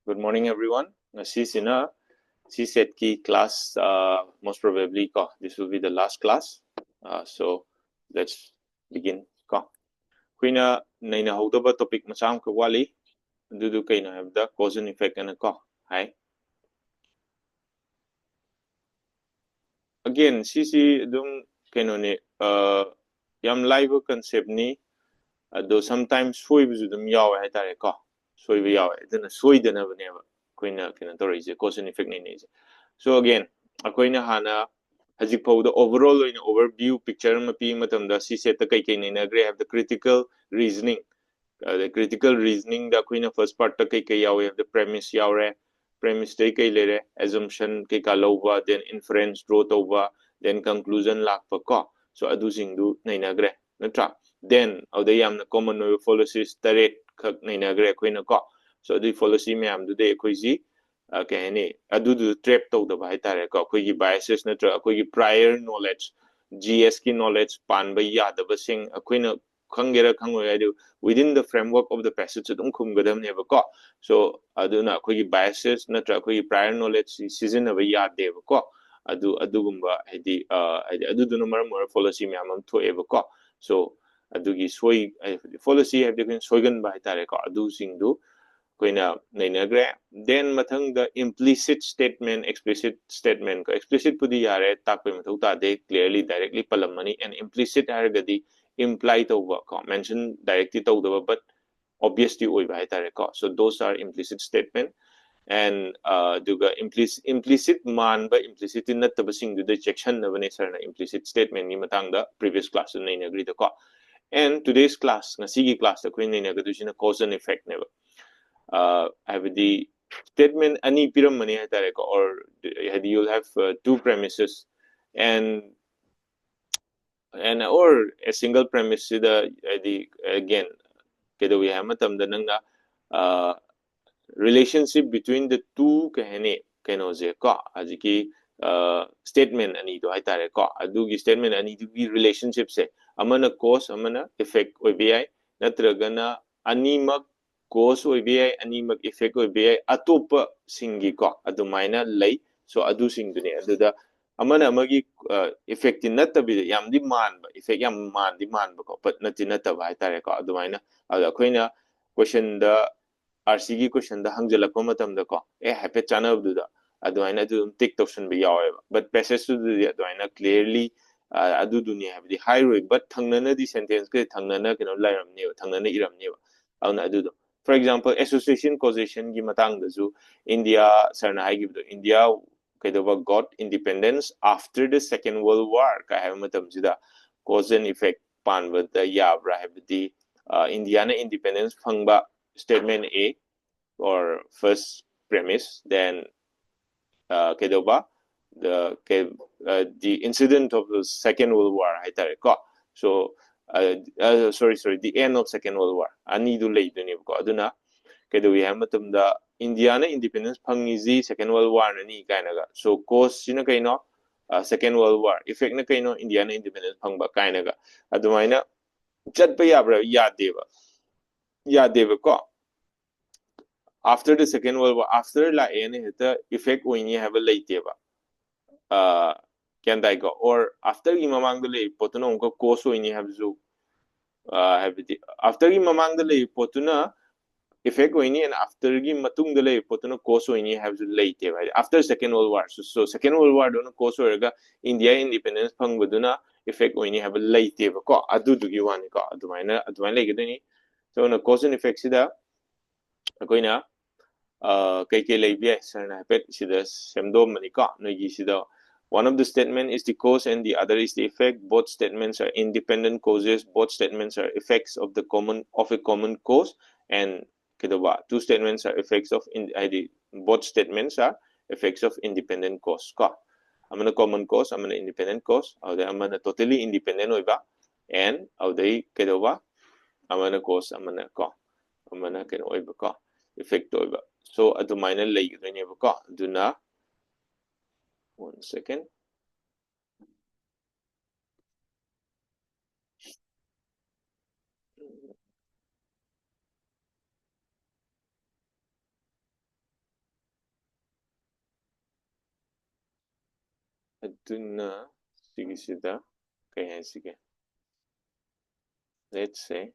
Good morning, everyone. This is a CSAT key class. Most probably, this will be the last class. So let's begin. Kuina naina hauda topic macam ko wali. Dudu kaina have the cause and effect and Hi. Again, CC dum kaino ne yam live concept ni. Though sometimes soy bizu dum yaw hai tare ko. Soy bi yaw hai. Then soy dana bane ba. Kuina kaina tori is cause and effect ni. So again, akoina hana Hajik the overall in overview picture ma pi matamda CSAT ta kai nainagre have the critical reasoning. The critical reasoning da akoina first part ta kai yawe the premise yaure premise tai kai lere assumption kai ka lova then inference draw over then conclusion lakpa ko so adu singdu nainagre natra then the yamna common fallacies tare khak nainagre akoina ko so the fallacy myam du de akoi kehni adudu trap tawdaba haitare ko akoigi biases natra akoigi prior knowledge GS ki knowledge panba yadaba sing akoina khangera khangoi adu within the framework of the passage adum khumgadam neba ko so aduna akoigi biases natra akoigi prior knowledge season ba yadeba ko adugumba hadi aduduna maram policy myamam thoeba ko so adugi soi policy have the soigan ba haitare ko adu singdu koina nainagre then mathang the implicit statement explicit statement ko explicit pudi yare takpe mathau ta de clearly directly palamani and implicit hargadi imply to ko mention directly to but obviously oi ba tare ko so those are implicit statement and duga implicit man ba implicit not the sing the section na bane sar na implicit statement ni matang the previous class na agree the ko and today's class na sigi class the queen na ga cause and effect never have the statement any piramani or you'll have two premises and or a single premise the again kada we have matam the nanga relationship between the two kahene kano je ko ajiki statement ani do haitare ko adugi statement ani to be relationship se amana cause amana effect obi natragana animak cause obi animak effect obi atopa singi ko adumaina lay so adu sing dune aduda amana amagi effect natabi yamdi manba effect yam mandi manba ko but nati nataba haitare ko adumaina ada koina question the RCG question the hangjala ko matam da ko happy channel do da aduaina do take option be yawe but passage to the aduaina clearly adu dunia have the high rate but thangnana the sentence ke thangnana kino lairam ne thangnana iram ne auna adu for example association causation gi matang da zu India sarna hai give India kaidoba got independence after the second world war ka have matam jida cause and effect pan with the yabra have the Indiana independence phangba statement A or first premise, then kedoba the incident of the Second World War haitare ko. So sorry, the end of Second World War. Ani do late ni ko aduna kedo we have the Indiana independence phangizi Second World War ni kainaga. So cause sina kaino Second World War effect na kaino Indiana independence phangba kainaga. Adumaina chatpa yabra yadeva ko after the Second World War, after la ene heta effect oini have a late can I go or after imamang the lay potuna unko course oini have zu have the after imamang the lay potuna effect oini and after gi matung the lay potuna course oini have zu late after Second World War so Second World War don't course orga India independence pang baduna effect oini have a late ko adu du gi wani ko adumaina lay gidani so na cause and effect sida koina KK Labia Pet Sida Semdo Manika Nagi Sida. One of the statement is the cause and the other is the effect. Both statements are independent causes. Both statements are effects of a common cause. And Kedoba. Two statements are effects of both statements are effects of independent cause. I'm a common cause, I'm an independent cause, I'm a totally independent oiba, and Kedoba, I'm a cause, I'm a oiba effect oiba. So adumina lay ko aduna 1 second aduna sigisida kay haisige. Let's say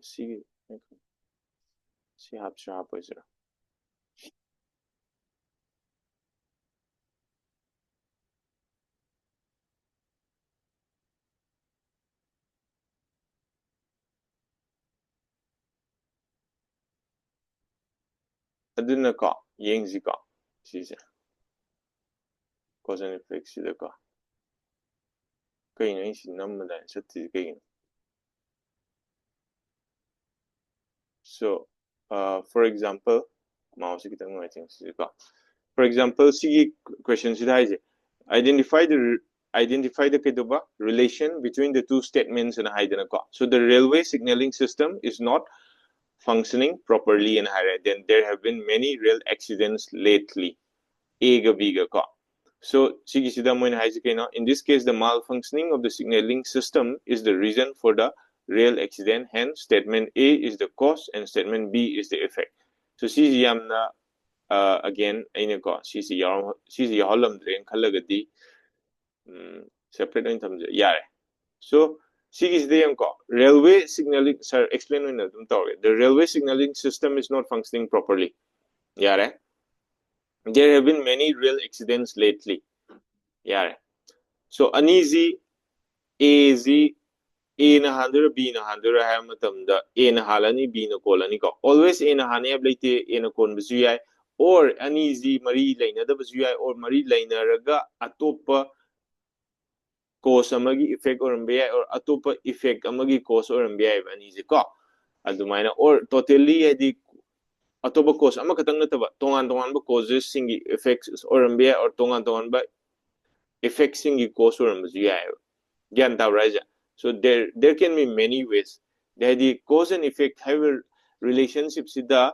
sige si hapsha hapoisira. Aduna ka yengzi ka sise cause and effect sida ka kay na isi namda satti kay. So for example mouse kitang writing sida ka. For example, sige question sida haise identify the kedoba relation between the two statements in haidana ka. So the railway signaling system is not functioning properly in higher, then there have been many rail accidents lately. Ega biga ka. So sigisida mo in this case the malfunctioning of the signaling system is the reason for the rail accident. Hence statement A is the cause and statement B is the effect. So sisi yamna again aina ko sisi yaholam drain khalagadi separate in terms yare. So sigis ko railway signaling sir explain when the railway signaling system is not functioning properly. Yare. There have been many rail accidents lately. Yeah. So uneasy AZ A na handura B na handura hai matamda A na halani B na kolani ko. Always A na hane ablite A na kon basu or uneasy mari laina da basu or mari laina raga atopa cause amagi effect or mbi or atopa effect amagi cause or mbi uneasy ko. Adumaina or totally edi atopa cause ama katang na taba tongan ba causes singi effects or mbi or tongan ba effects singi cause or mbi Gyan raja. So there can be many ways. The cause and effect have a relationship with the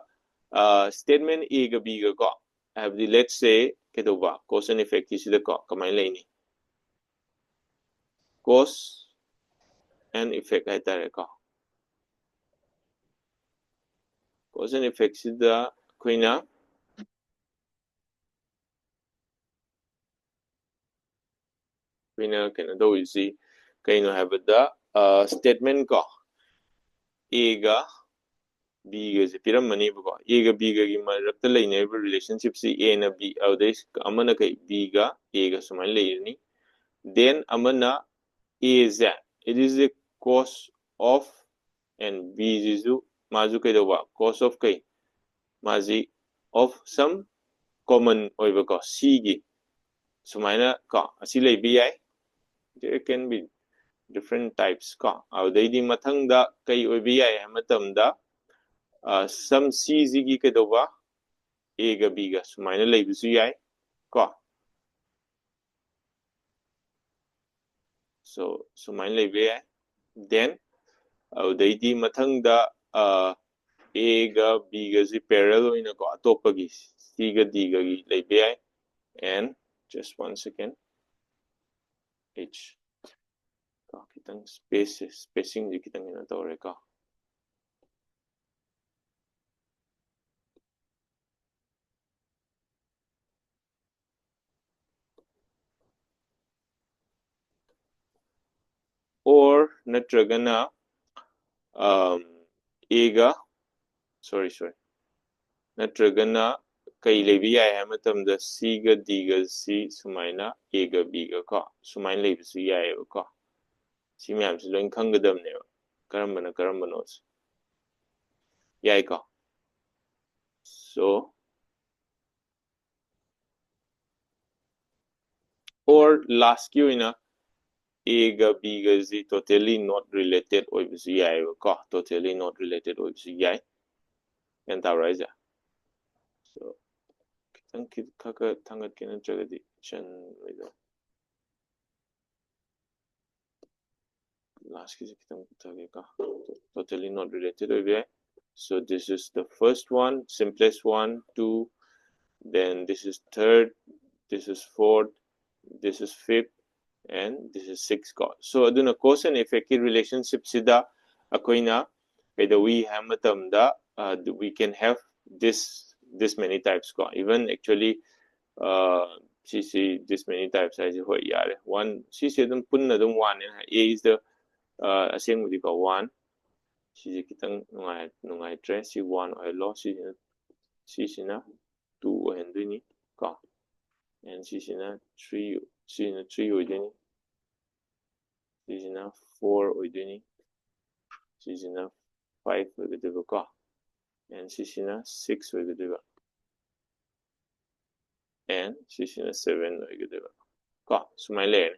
statement A ga B ga ko. Have the let's say kedoba cause and effect is the ko kamay laini. Cause and effect ay tare ko. Cause and effect is the kuina can do is see kaino have the statement ko A ga B ga se piram mani ko A ga B ga gi marakta laineba relationship si A na B audais amana kai B ga A ga suman laini. Then amana A is that it is the cause of and B is mazu kai dawa cause of kai mazi of some common oiba ko C gi sumaina ka asile BI there can be different types ka audai mathang da kai oibi ai matam da some C gi kai dawa A ga B ga sumaina leibisu yai ka. So sumaina leibi ai then audai mathang da A ga B ga si parallel oina ko atopa gi C ga D ga gi leibi ai and just 1 second H ka kitang spacing di kitang ina tawre ka. Or natragana A ga sorry natragana kai leibi ai ha matamda C ga D ga C sumaina A ga B ga ka sumaina leibisu yai ka si myam si loin khanggadamne karambana yai ka. So or last Q ina A ga B ga Z totally not related oibisu yai ka totally not related oibisu yai yan tawraja. So kitang kaka tangat kinan chagadi chan wait last kitang ka totally not related oibi. So this is the first one, simplest one, 2, then this is third, this is fourth, this is fifth, and this is sixth ko. So aduna cause and effect relationship sida akoina kada we have matamda we can have this many types ko. Even actually see this many types as hoi yare one see them pun na dum one a is the aseng with the one see kitang nungai tre see one or lo see na two and ni ka and see na three see na three or ni see na four or ni see na five or the ka and see na six or the and see na seven or the ka smile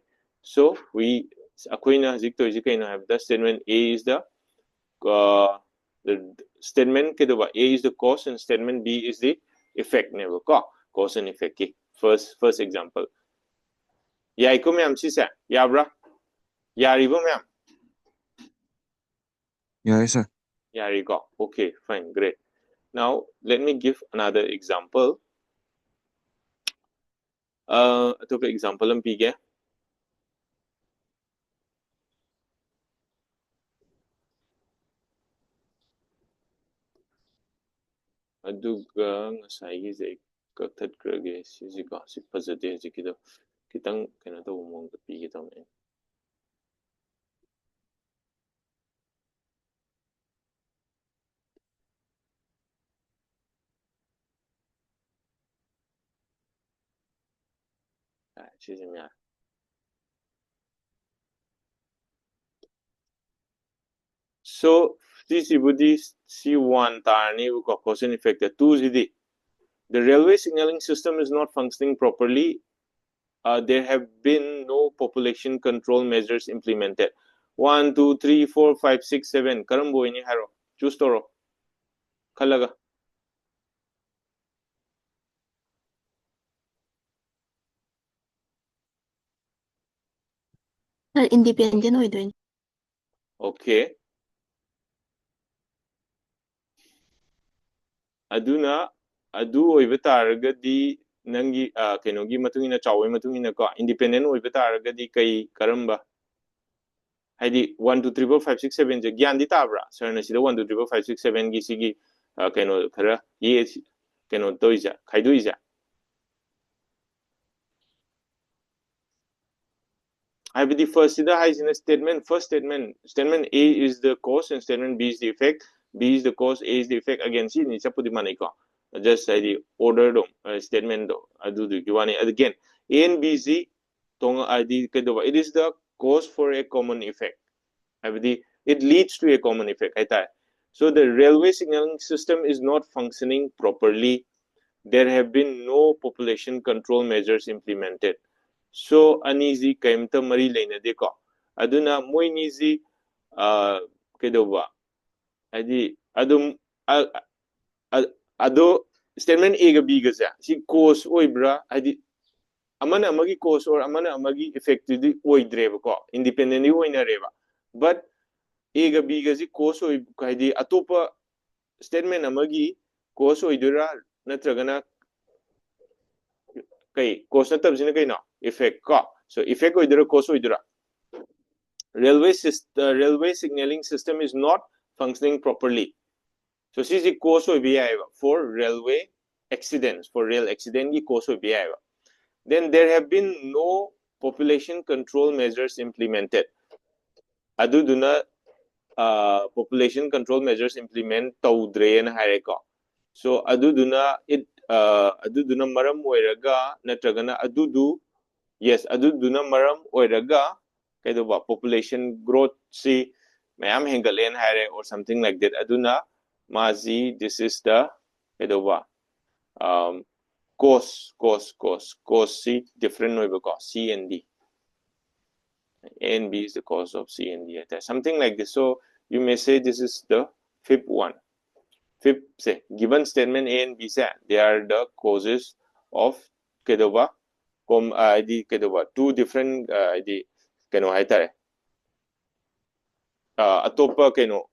so we akoina zikto zikaina have the statement A is the statement ke A is the cause and statement B is the effect never ka cause and effect ke first example yai ko ma'am si sa yabra yari bo ma'am Yes, sir. yari ko okay fine great now let me give another example to example am pige aduga ngasai gi kaktat krage si ko si pazade ji kido kitang kana to mong pige to me so this is C1 tarni cause and effect. Two is the railway signaling system is not functioning properly. There have been no population control measures implemented. 1, 2, 3, 4, 5, 6, 7. Karambo ini haro. Choose toro. Kalaga. Independent oidoin. Okay. Aduna adu oiba taragadi nangi kenogi matungina chawai matungina ko independent oiba taragadi kai karamba haidi 1 2 3 4 5 6 7 je gyan di tabra sarna sida 1 2 3 4 5 6 7 gi sigi keno khara ye keno toija khaiduija I be the first sida has in a statement first statement A is the cause and statement B is the effect B is the cause A is the effect again see ni chapu di manai ko just the order do statement do adu du giwani again A and B Z tong id kedo it is the cause for a common effect it leads to a common effect. So the railway signaling system is not functioning properly. There have been no population control measures implemented. So uneasy kaimta mari leina de ko. Aduna moinizi kedoba. Adi adum ado statement A ga B ga ja. Si cause oibra adi amana amagi cause or amana amagi effect di oidreba ko independently oina reba. But A ga B ga si cause oi kaidi atopa statement amagi cause oidura natragana kai cause natab sina kai no effect ka so effect oidura cause oidura railway signaling system is not functioning properly so this is cause oibiya for railway accidents for rail accident ki cause oibiya then there have been no population control measures implemented aduduna population control measures implement tawdre na hareko so aduduna aduduna maram oiraga natragana adudu yes aduduna maram oiraga kaidoba population growth si mayam hengalen hare or something like that aduna mazi this is the kaidoba cause si different oiba ko C and D A and B is the cause of C and D something like this so you may say this is the fifth one fifth say given statement A and B say they are the causes of kedoba ID kedoba two different ID keno haitare atopa keno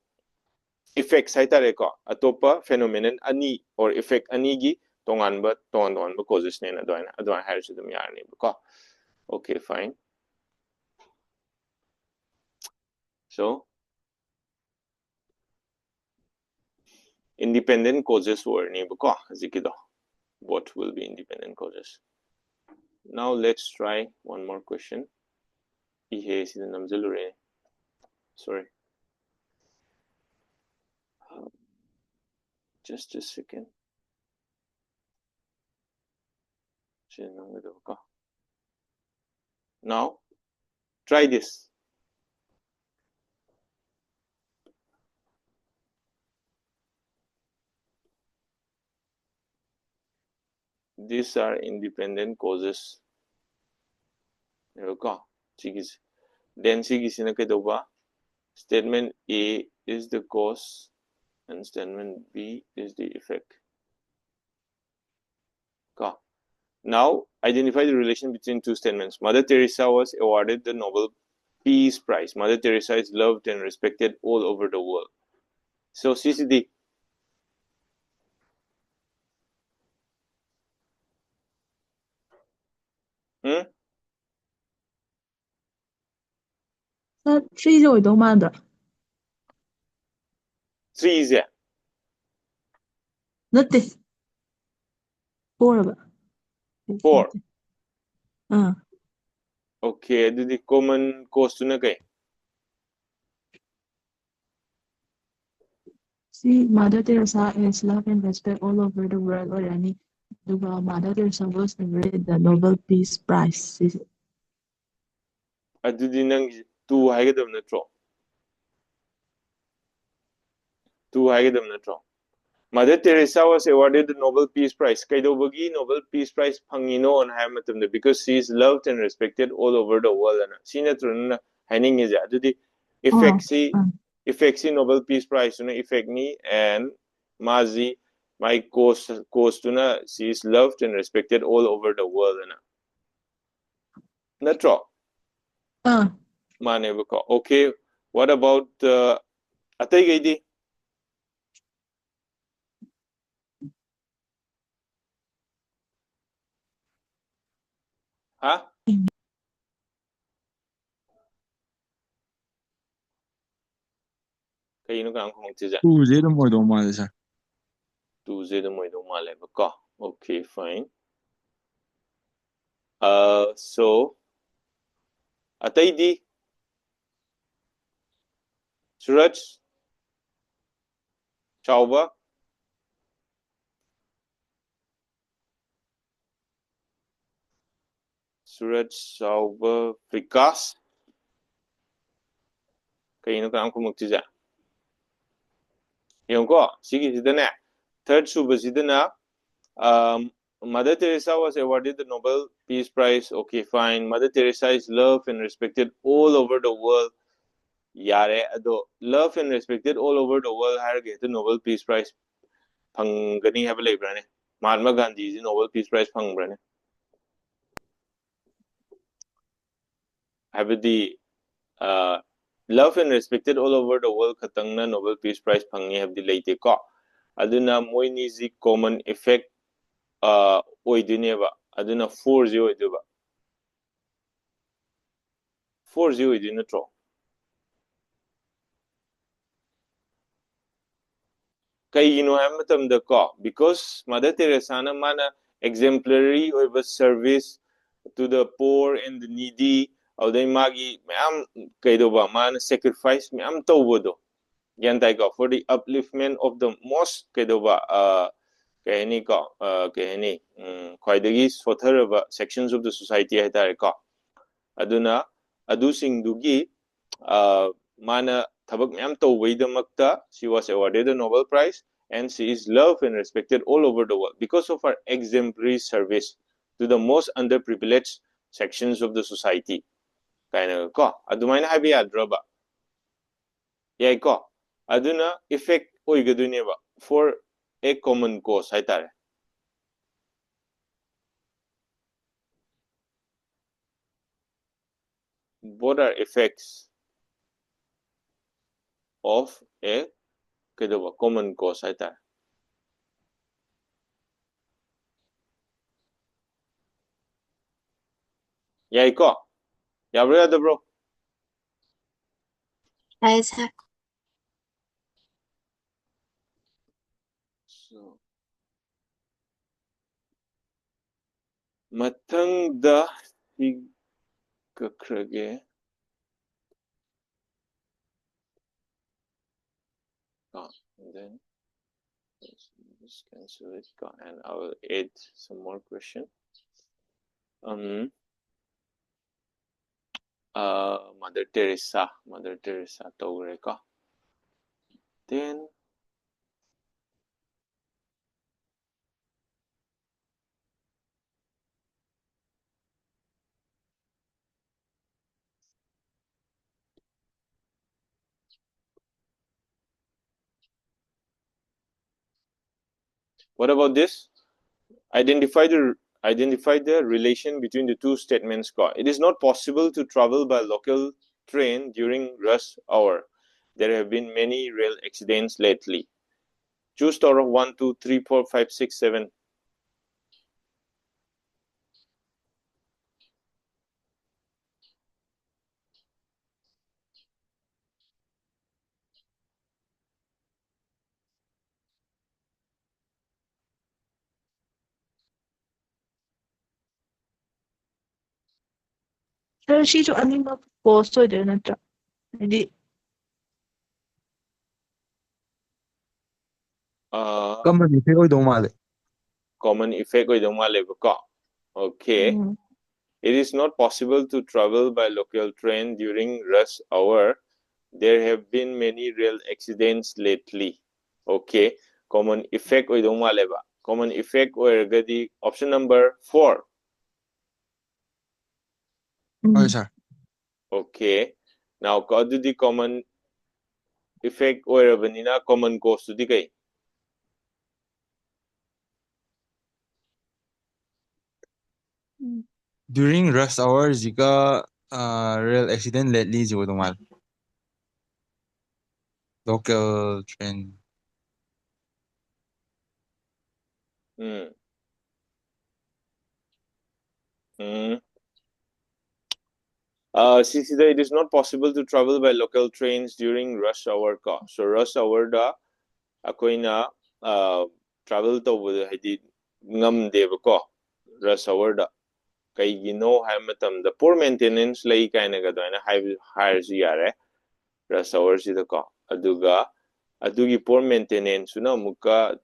effects haitare ko atopa phenomenon ani or effect ani gi tonganba causes ne na doina haisu dum yarni ko okay fine so independent causes were ni ko zikido what will be independent causes Now let's try one more question. Sorry. Just a second. Now try this. These are independent causes. Then statement A is the cause and statement B is the effect. Now identify the relation between two statements. Mother Teresa was awarded the Nobel Peace Prize. Mother Teresa is loved and respected all over the world. So CCD. Sir, 3 어디도 많은데. 3 is it? Not this. 4 ba? 4. Okay, the common cause to na kay. See, Mother Teresa is loved and respected all over the world already. Mother Teresa was awarded the Nobel Peace Prize. Adudi nang 2 hagadam na tro. 2 hagadam na tro. Mother Teresa was awarded the Nobel Peace Prize. Kaidobagi Nobel Peace Prize pangino on hamatam because she is loved and respected all over the world. Sina trun haning is adudi effect Nobel Peace Prize na effect ni and mazi my cause to na she is loved and respected all over the world na tro. Mane bako. Okay, what about atay gaidi? Ha? Kayo ka ang kumagtisa? 2제 도 뭐도 말이야. 2제 도 뭐도 말해 bako. Okay, fine. So atay di Suraj Chauba Vikas kayo ka ang kumagtisa? Yung ko, sige sida na. Third suba sida na. Mother Teresa was awarded the Nobel Peace Prize. Okay, fine. Mother Teresa is loved and respected all over the world. Yare ado loved and respected all over the world har ge the Nobel Peace Prize phangani have lebra ne. Mahatma Gandhi ji Nobel Peace Prize phangbra ne. Have the loved and respected all over the world khatang na Nobel Peace Prize phangi have the leite ko. Aduna moi ni ji common effect oiduneba aduna 4-0 oiduba 4-0 oiduna tro. Kaigino hay matamda ko because Mother Teresa na mana exemplary oiba service to the poor and the needy auday magi mayam kaidoba mana sacrifice mayam tawbodo yantai ko for the upliftment of the most kaidoba kahini ko kahini khaidagi sotharaba sections of the society hay tare ko aduna adusing dugi mana tabak mayam tawbaidamakta she was awarded the Nobel Prize and she is loved and respected all over the world because of her exemplary service to the most underprivileged sections of the society. Kaina ko adumaina habi adraba. Yay ko aduna effect oigaduneba for a common cause haitare. What are effects of a common cause haitare? Yay ko yabra da bro. Isaac. So Matangda kakrage. And then let's cancel it. And I will add some more question. Mother Teresa Togreka. Then what about this? Identify the relation between the two statements. It is not possible to travel by local train during rush hour. There have been many rail accidents lately. Choose star of 1, 2, 3, 4, 5, 6, 7. Sir, she's animal post or not. Maybe Common effect oidong male. Common effect okay. It is not possible to travel by local train during rush hour. There have been many rail accidents lately. Okay. Common effect common effect oiragadi option number 4. Okay, sir. Okay. Now the common effect oirabanina common cause to the kay. During rush hour, jika rail accident lately jika oidong male. Local train. It is not possible to travel by local trains during rush hour. So rush hour da akoina travel to hadi ngam deba ko rush hour da kay gino hay matam the poor maintenance lay kaina ga doina higher yare rush hour sida ko aduga adugi poor maintenance na muka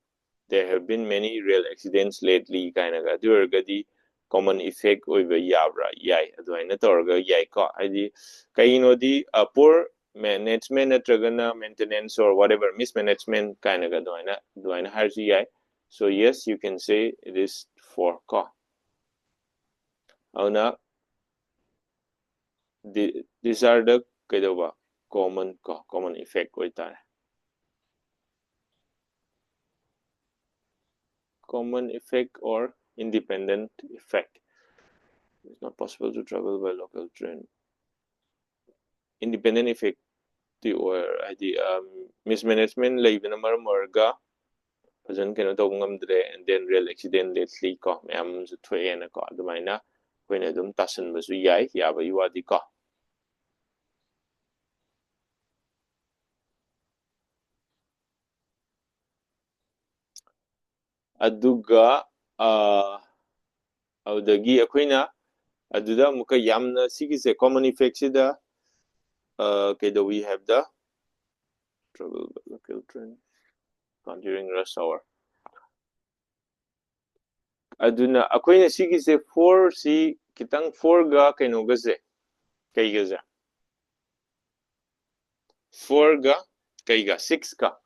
there have been many rail accidents lately kaina ga durgadi common effect oiba yabra yai aduina torga yai ko hadi kaino di poor management natragana maintenance or whatever mismanagement kaina ga doina higher yai. So yes, you can say it is 4 ko. Now, these are the common effect common effect or independent effect. It's not possible to travel by local train. Independent effect or the mismanagement like number marga fajan kena to ngamdre and then real accident lately ko mayam su thwe na ko adumaina koina dum tasan basu yai ya ba yuadi ko. Aduga audagi akoina aduda muka yamna sigise common effect sida we have the travel by local train during rush hour. Aduna akoina sigise 4 si kitang 4 ga kaino gaze kay gaze 4 ga kay ga 6 ka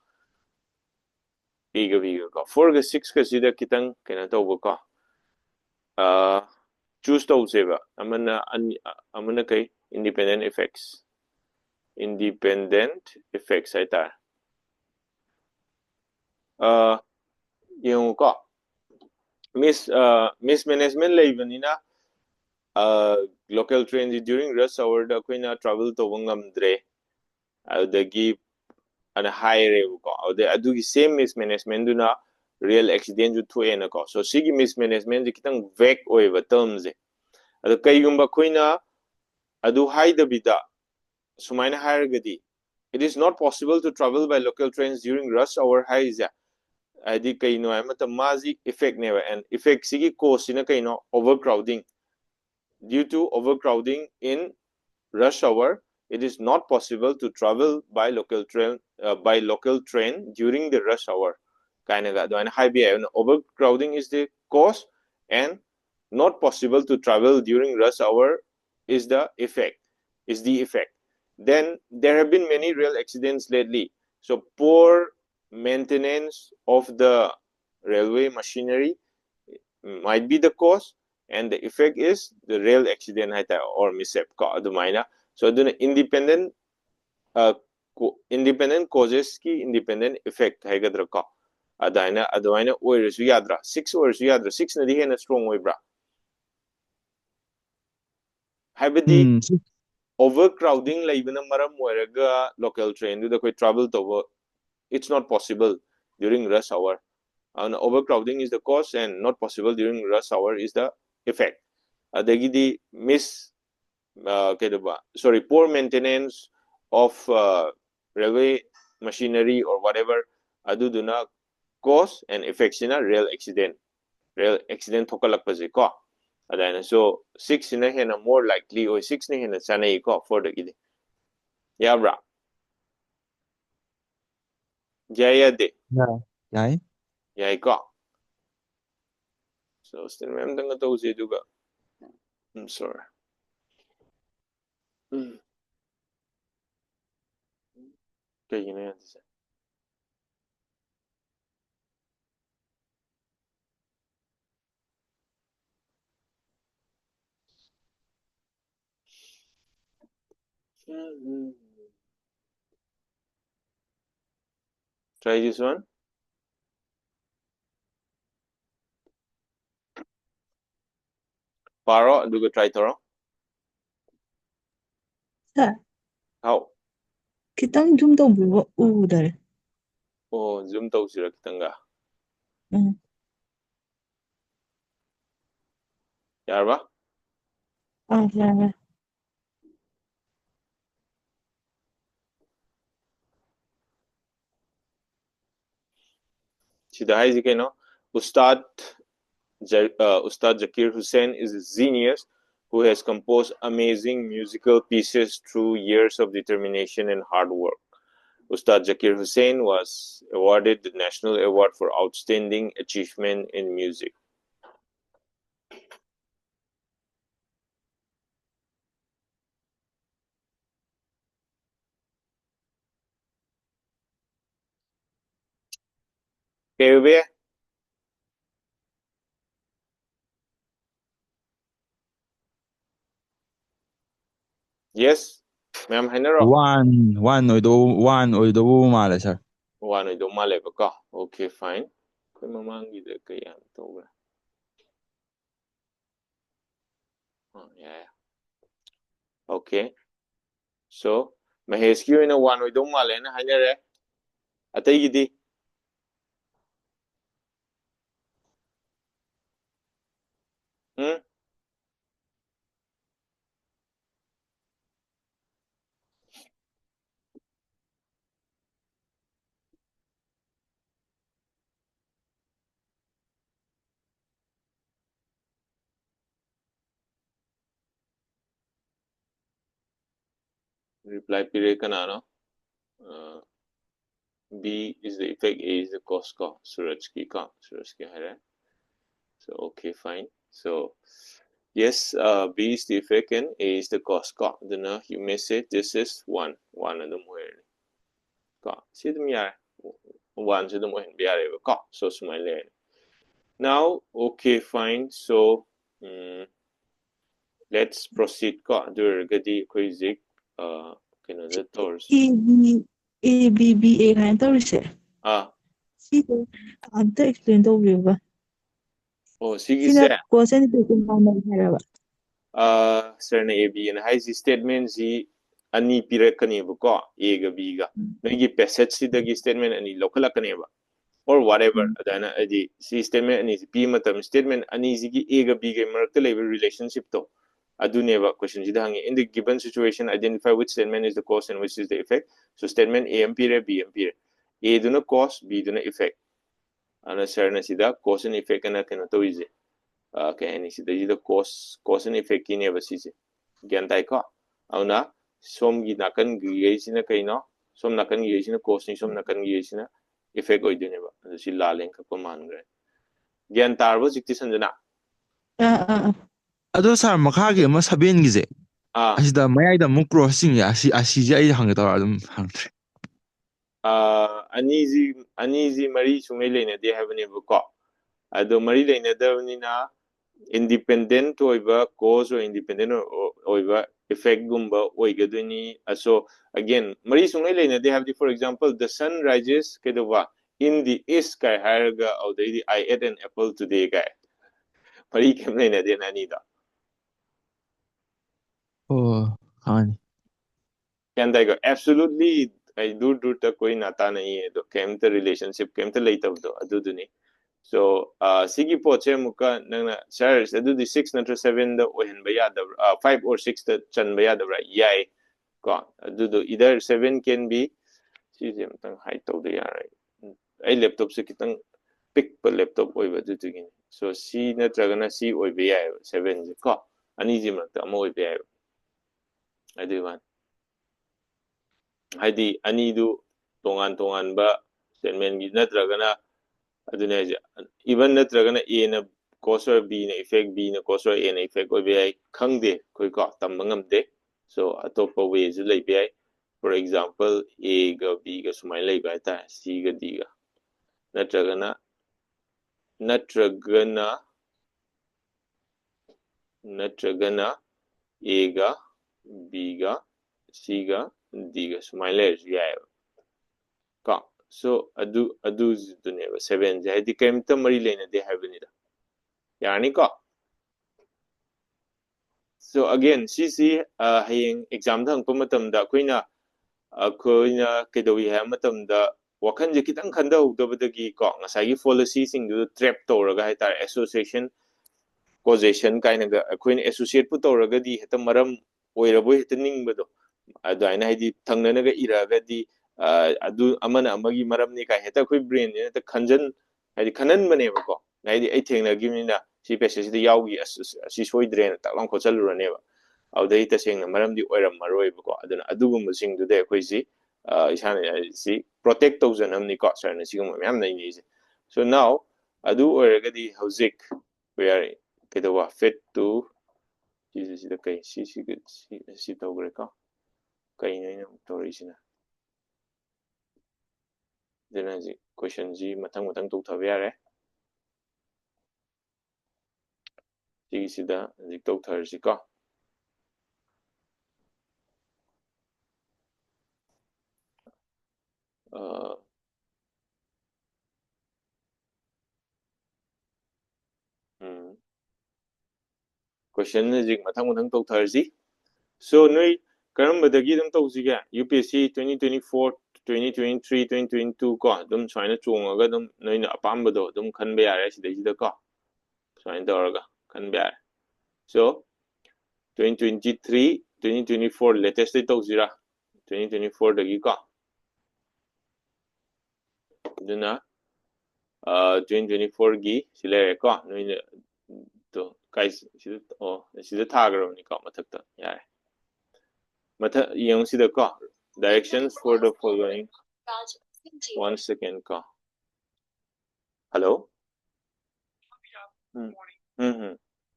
biga ka 4 ga 6 ka sida kitang kaina tawba ka choose to seba amana kay independent effects ay ta yung ko mismanagement laybanina local trains during rush hour da koina travel to ngamdre adagi ana high rev ko adugi same mismanagement duna real accident ju thoena ko so sigi mismanagement di kitang vague oiba terms adu kaygumba koina adu high da bida sumaina higher gadi it is not possible to travel by local trains during rush hour high adi kaino ay mata mazi effect neva, and effect sigi cause sina kaino overcrowding. Due to overcrowding in rush hour, it is not possible to travel by local train during the rush hour. Kainaga do, and high overcrowding is the cause, and not possible to travel during rush hour is the effect. Then there have been many rail accidents lately. So poor maintenance of the railway machinery might be the cause, and the effect is the rail accident or mishap ka adumaina. So the independent causes ki independent effect haigadra ka adaina oirasu yadra 6 oirasu yadra 6 na di hena strong oibra haibadi overcrowding laibana maram oiraga local train do the travel to, it's not possible during rush hour, and overcrowding is the cause and not possible during rush hour is the effect. Adagi di poor maintenance of railway machinery or whatever adu do not cause and effects in a rail accident thokalakpase ko adana. So 6 in a hena more likely or 6 ni hena sanai ko for the gidi ya bra jaya de Yai. ya ko. So still mem dang to si duga. I'm sorry. Okay, you know this. Try this one. Paro, do go try toro. Sir, How? kitang zoom to buo udare. Oh, zoom to sila kitanga. Yarba? Ah, yeah. Sida hai zike no. Ustad Zakir Hussain is a genius who has composed amazing musical pieces through years of determination and hard work. Ustad Zakir Hussain was awarded the National Award for Outstanding Achievement in Music. Okay, yes, ma'am, Hainaro. One oido male, sir. One oido male baka. Okay, fine. Kung mamangi de kaya to. Oh, yeah. Okay. So, maheski na one oido male na Hainare. Atay gidi. Reply period kanano. B is the effect, A is the cause ka. Suraj ki hai. So okay, fine. So yes, B is the effect and A is the cause ka. Then you may say this is one of them where ka. See them yare. One to them when be ka. So smile. Now okay, fine. So let's proceed ka. Do gadi quizik the tours. A, B, B, A kind of research. See, I'm to explain to you. Oh, sige Sina sir. question to you. Sir na A, B, and high statement si ani pirakani buko A ga B ga. Nagi passage si dagi statement ani local kaneba or whatever. Adana adi si statement ani B matam statement ani zigi A ga B ga marakta level relationship to. Adu neva question si hangi. In the given situation, identify which statement is the cause and which is the effect. So statement A empire, B empire. A do na cause, B do na effect. ana sarna sida cause and effect ana kana to ise kay ani sida ida cause and effect ki ne ba sise gyan tai ko auna som gi nakan gi sina kaino som nakan gi sina cause ni som nakan gi sina effect oi dene ba adu si la len ka ko man gre gyan tar bo jikti sanjana ꯑꯗꯣ ꯁꯥꯔ ꯃꯈꯥꯒꯤ ꯑꯃ 7ꯒꯤꯁꯦ ꯑꯁꯤꯗ ꯃꯌꯥꯏꯗ ꯑꯃꯨꯛ cross ꯆꯤꯡꯉꯦ ꯑꯁꯤꯁꯦ ꯑꯩ ꯍꯪꯒꯦ ꯇꯧꯔ ꯑꯗꯨꯝ ꯍꯪꯗ꯭ꯔꯦ ꯑꯅꯤꯁꯤ ꯃꯔꯤ ꯁꯨꯡꯂꯩ ꯂꯩꯅꯗꯦ ꯍꯥꯏꯕꯅꯦꯕꯀꯣ ꯑꯗꯣ ꯃꯔꯤ ꯂꯩꯅꯗꯕꯅꯤꯅ independent oiba cause or independent oiba effect gumba oigaduni so again mari sungai leina they have the for example the sun rises kedowa in the east kai harga or the I ate an apple today guy mari kem leina de nani da oh hani can they go absolutely I do ta koi nata nahi do kem the relationship kem the later do adu duni so sigi poche muka nangna sir adu the 6 natra 7 the ohen ba ya 5 or 6 the chan ba ya da yai ko adu do either 7 can be si jem tang height to the yar ai laptop se kitang pick per laptop oi ba du gin so si natra gana si oi ba ya 7 je ko ani jim ta mo oi ba ya adu wan haidi ani du tongan ba statement gi natra gana adune even natragana a na cause or b na effect b na cause or a na effect or bi khangde koi ko tamba ngamde so atopa way ju lei bi for example a ga b ga sumai lei ba ta c ga d ga natragana a ga b ga c ga d ga sumai lei ya ka so adu duneva 7 je hadi kemta mari lena de habini da yani ko so again cc hayeng exam thang pa matam da koina kedawi ha matam da wakan je kitang khanda hudabadagi ko ngasai gi policy sing du trap toraga hai tar association causation kaina ga koina associate pu toraga di heta maram oirabo heta ningbado adaina haidi thangnana ga iraga di adu amana amagi maramni ka heta khoi brain ne ta khanjan haidi khanan bane ba ko haidi ai thengna gimina si passage di yawgi si soidre na ta lang ko chalurane ba audai ta sengna maramdi oiram maroi ba ko aduna adugum sing du de khoi si isana si protect tawjanam ni ko sarna sigum myam nai ni so now adu oiraga di hauzik we are kedawa fit to si the kai si tawgre ka kai nei na torisina then ji question ji matang to thabe yare ji sida ji to thar ji ka question ji matang to thar ji so noi karam badagi dum to ji ga UPSC 2024 2023 2022 ko dum china chunga dum noi na apam bado dum khan be yare sida ji da ko china dorga khan be yare so 2023 2024 latest to jira 2024 dagi ko duna 2024 gi sile ko noi to kai sida sida thagro ni ko mathakta yare matha yung sida ko directions for the following 1 second ko hello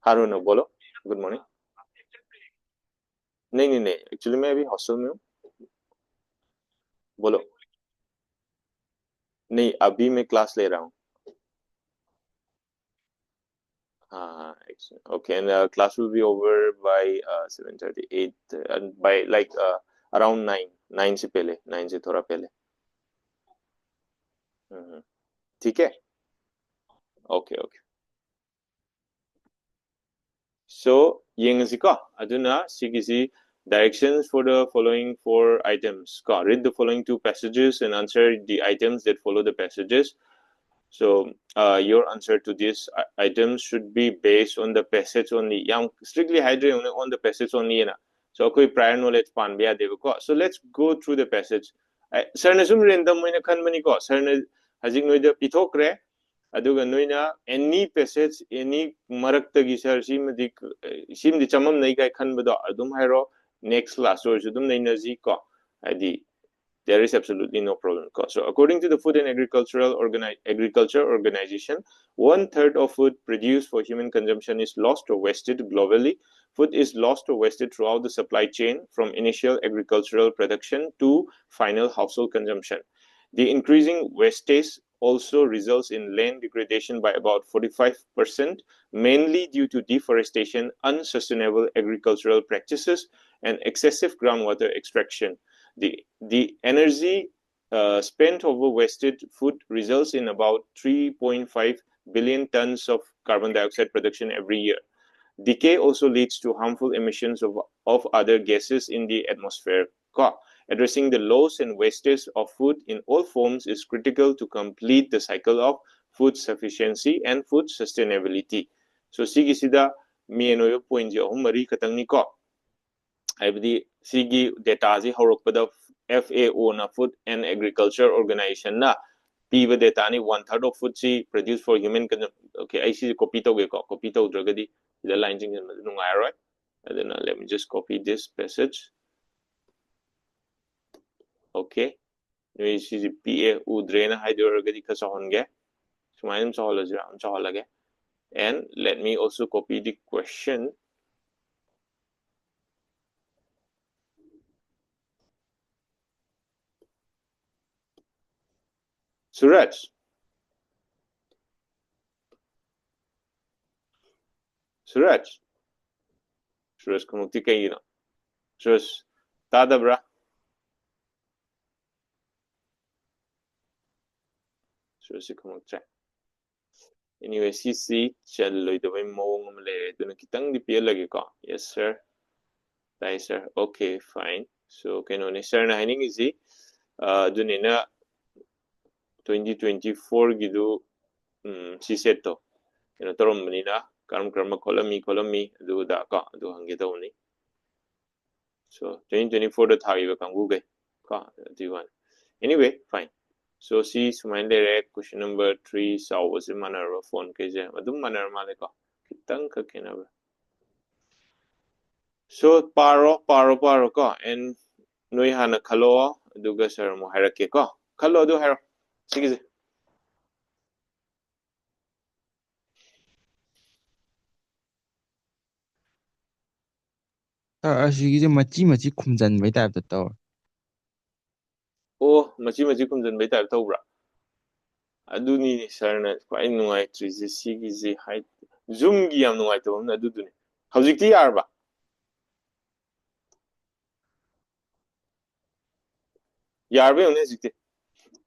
haruna bolo good morning नहीं actually मैं अभी hostel में हूँ बोलो नहीं अभी मैं class ले रहा हूँ हाँ okay and class will be over by 7:38 and by like around 9 से पहले 9 से थोड़ा पहले ठीक है okay so yengi ko aduna sigisi directions for the following 4 items ka read the following 2 passages and answer the items that follow the passages so your answer to these items should be based on the passage only yang strictly hydrate on the passage only na so koi prior knowledge pan bya deba ko so let's go through the passage sir na sum random moina khan mani ko sir na hajik noi da pithokre aduga noina any passage any maraktagi sir simdi chamam nei kai khanbado adum hairo next class or sudum nei na ji ko adi there is absolutely no problem. So according to the Food and Agriculture Organization, 1/3 of food produced for human consumption is lost or wasted globally. Food is lost or wasted throughout the supply chain from initial agricultural production to final household consumption. The increasing wastage also results in land degradation by about 45%, mainly due to deforestation, unsustainable agricultural practices, and excessive groundwater extraction. The energy spent over wasted food results in about 3.5 billion tons of carbon dioxide production every year. Decay also leads to harmful emissions of other gases in the atmosphere. Addressing the loss and wastage of food in all forms is critical to complete the cycle of food sufficiency and food sustainability. So sigisida mi eno yo point yo mari katang ni ko. Haibdi sigi data ji horokpada FAO na Food and Agriculture Organization na piba data ni 1/3 of food si produced for human consumption. Okay, I see copy to ko copy to dragadi the line jing nungai right. And then let me just copy this passage. Okay. Noi si PA udrena hydrogadi ka sahonge. Sumayin saholage. And let me also copy the question. Suraj. Suraj kumukti kayo. Suraj tadabra. Suraj kumukti. Anyway, CC challo ito may mawang mali. Ito na kitang DPL lagi ko. Yes, sir. Tay, sir. Okay, fine. So, kano ni sir na hining isi. Dun na 2024 gido CSAT to. Kano tarom manina. Karam kolami. Do da ka. Do hangita uni. So, 2024 da thagi ba kang gugay. Ka. D1. Anyway, fine. So see sumain direct question number 3 saw was in manner of phone keje madum manner maleka kitang ka kenaba. So paro ka and noi hana khalo duga sir mo harake ko khalo do haro sige ꯑꯁꯤꯒꯤꯁꯦ ꯃꯆꯤ ꯈꯨꯝꯖꯟꯕꯩ ꯇꯥꯏꯞꯇ ꯇꯧꯔꯦ oh machi kumjan bai tar tawbra aduni sarna kwai nuai trizi sigi ji hai zoom gi yam nuai to na aduduni hawjikti yarba yarba yone hawjikti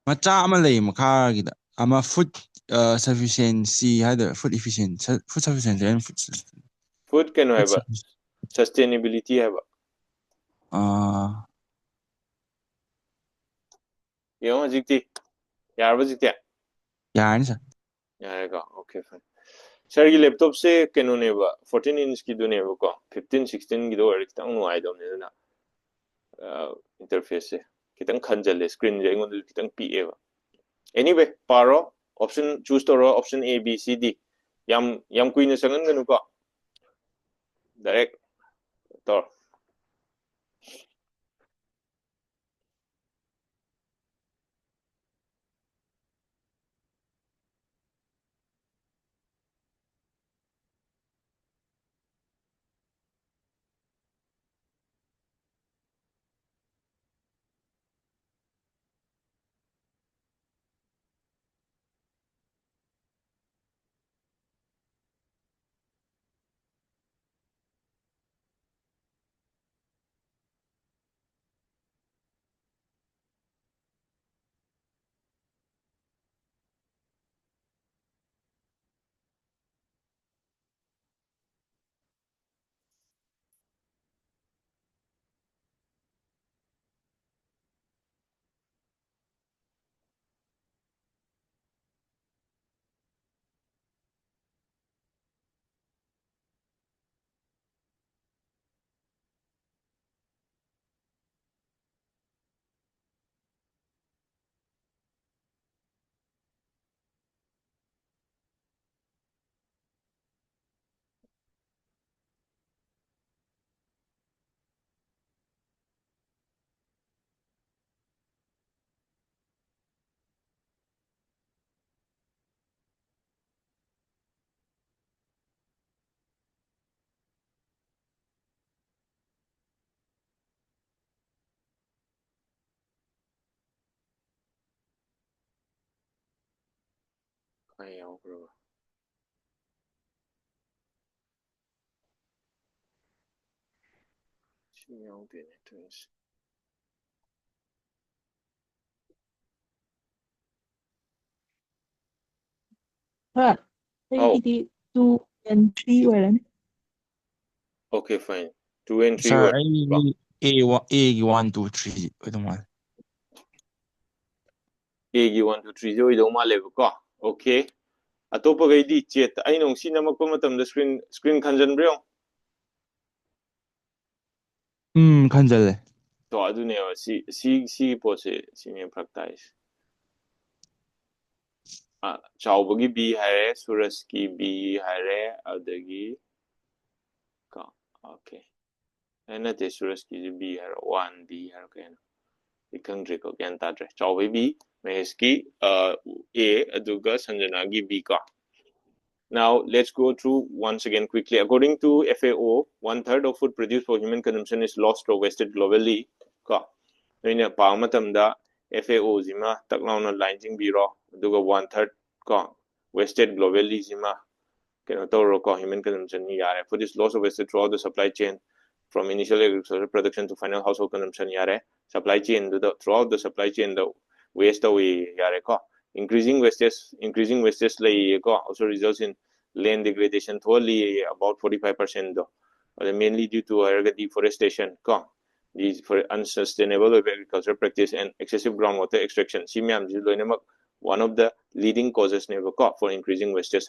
ꯃꯆꯥ ꯑꯃ ꯂꯩ ꯃꯈꯥꯒꯤꯗ ꯑꯃ food sufficiency ꯍꯥꯏꯗꯣꯏꯔꯥ food efficiency food sufficiency and food keno haba sustainability haba yo hawjikti yarba hawjikti ꯌꯥꯔꯅꯤ sir yarega okay fine sir gi laptop se keno neba 14 inch ki do neba ko 15 16 gi do er kitang nuai dom ne na interface se kitang khanjale screen je ngon kitang pa ba anyway paro option choose to option A B C D yam kuina sangan ganu ko direct tor Ay, bro. Sir, Oh, AED 2 and 3 were okay, fine. 2 and 3 Sir, were. A1, 2, 3 ꯑꯣꯏꯗꯧ ꯃꯥꯜꯂꯦ. A 1 2 3 ꯑꯣꯏꯗꯧ ꯃꯥꯜꯂꯦꯕꯀꯣ. Okay. ꯑꯇꯣꯞꯄꯈꯩꯗꯤ ꯆꯦꯠ ꯑꯩꯅ ꯁꯤ ꯅꯝꯃꯛꯄ ꯃꯇꯝꯗ screen ꯈꯟꯖꯟꯕ꯭ꯔ ꯌꯦꯡꯉꯣ. ꯈꯟꯖꯜꯂꯦ. ꯇꯣ ꯑꯗꯨꯅꯦꯕ ꯁꯤ ꯄꯣꯠꯁꯦ ꯁꯤꯅꯦ ꯐꯔꯛ ꯇꯥꯏꯁꯦ. ꯆꯥꯎꯕꯒꯤ B ꯍꯥꯏꯔꯦ, ꯁꯨꯔꯁꯀꯤ B ꯍꯥꯏꯔꯦ, ꯑꯗꯒꯤ ꯀꯣ okay. ꯅꯠꯇꯦ ꯁꯨꯔꯁꯀꯤꯁꯤ B ꯍꯥꯏꯔꯣ 1B ꯍꯥꯏꯔꯣ ꯀꯩꯅꯣ. ꯈꯪꯗ꯭ꯔꯦꯀꯣ ꯒ꯭ꯌꯥꯟ ꯇꯥꯗ꯭ꯔꯦ. ꯆꯥꯎꯕꯒꯤ B, ꯃꯍꯦꯁꯀꯤ A ꯑꯗꯨꯒ ꯁꯟꯖꯅꯥꯒꯤ B ꯀꯣ. Now let's go through once again quickly. According to FAO, 1/3 of food produced for human consumption is lost or wasted globally. Ko. Noina pa matamda FAO zima taklauna line jing biro aduga 1/3 ko wasted globally zima keno tawro ko human consumption ni yare. Food is lost or wasted throughout the supply chain from initial agricultural production to final household consumption yare. Supply chain throughout the supply chain the waste away yare ko. Increasing wastage lay ko also results in land degradation totally about 45% though. Mainly due to deforestation ko. These for unsustainable agricultural practice and excessive groundwater extraction. CMAM one of the leading causes for increasing wastage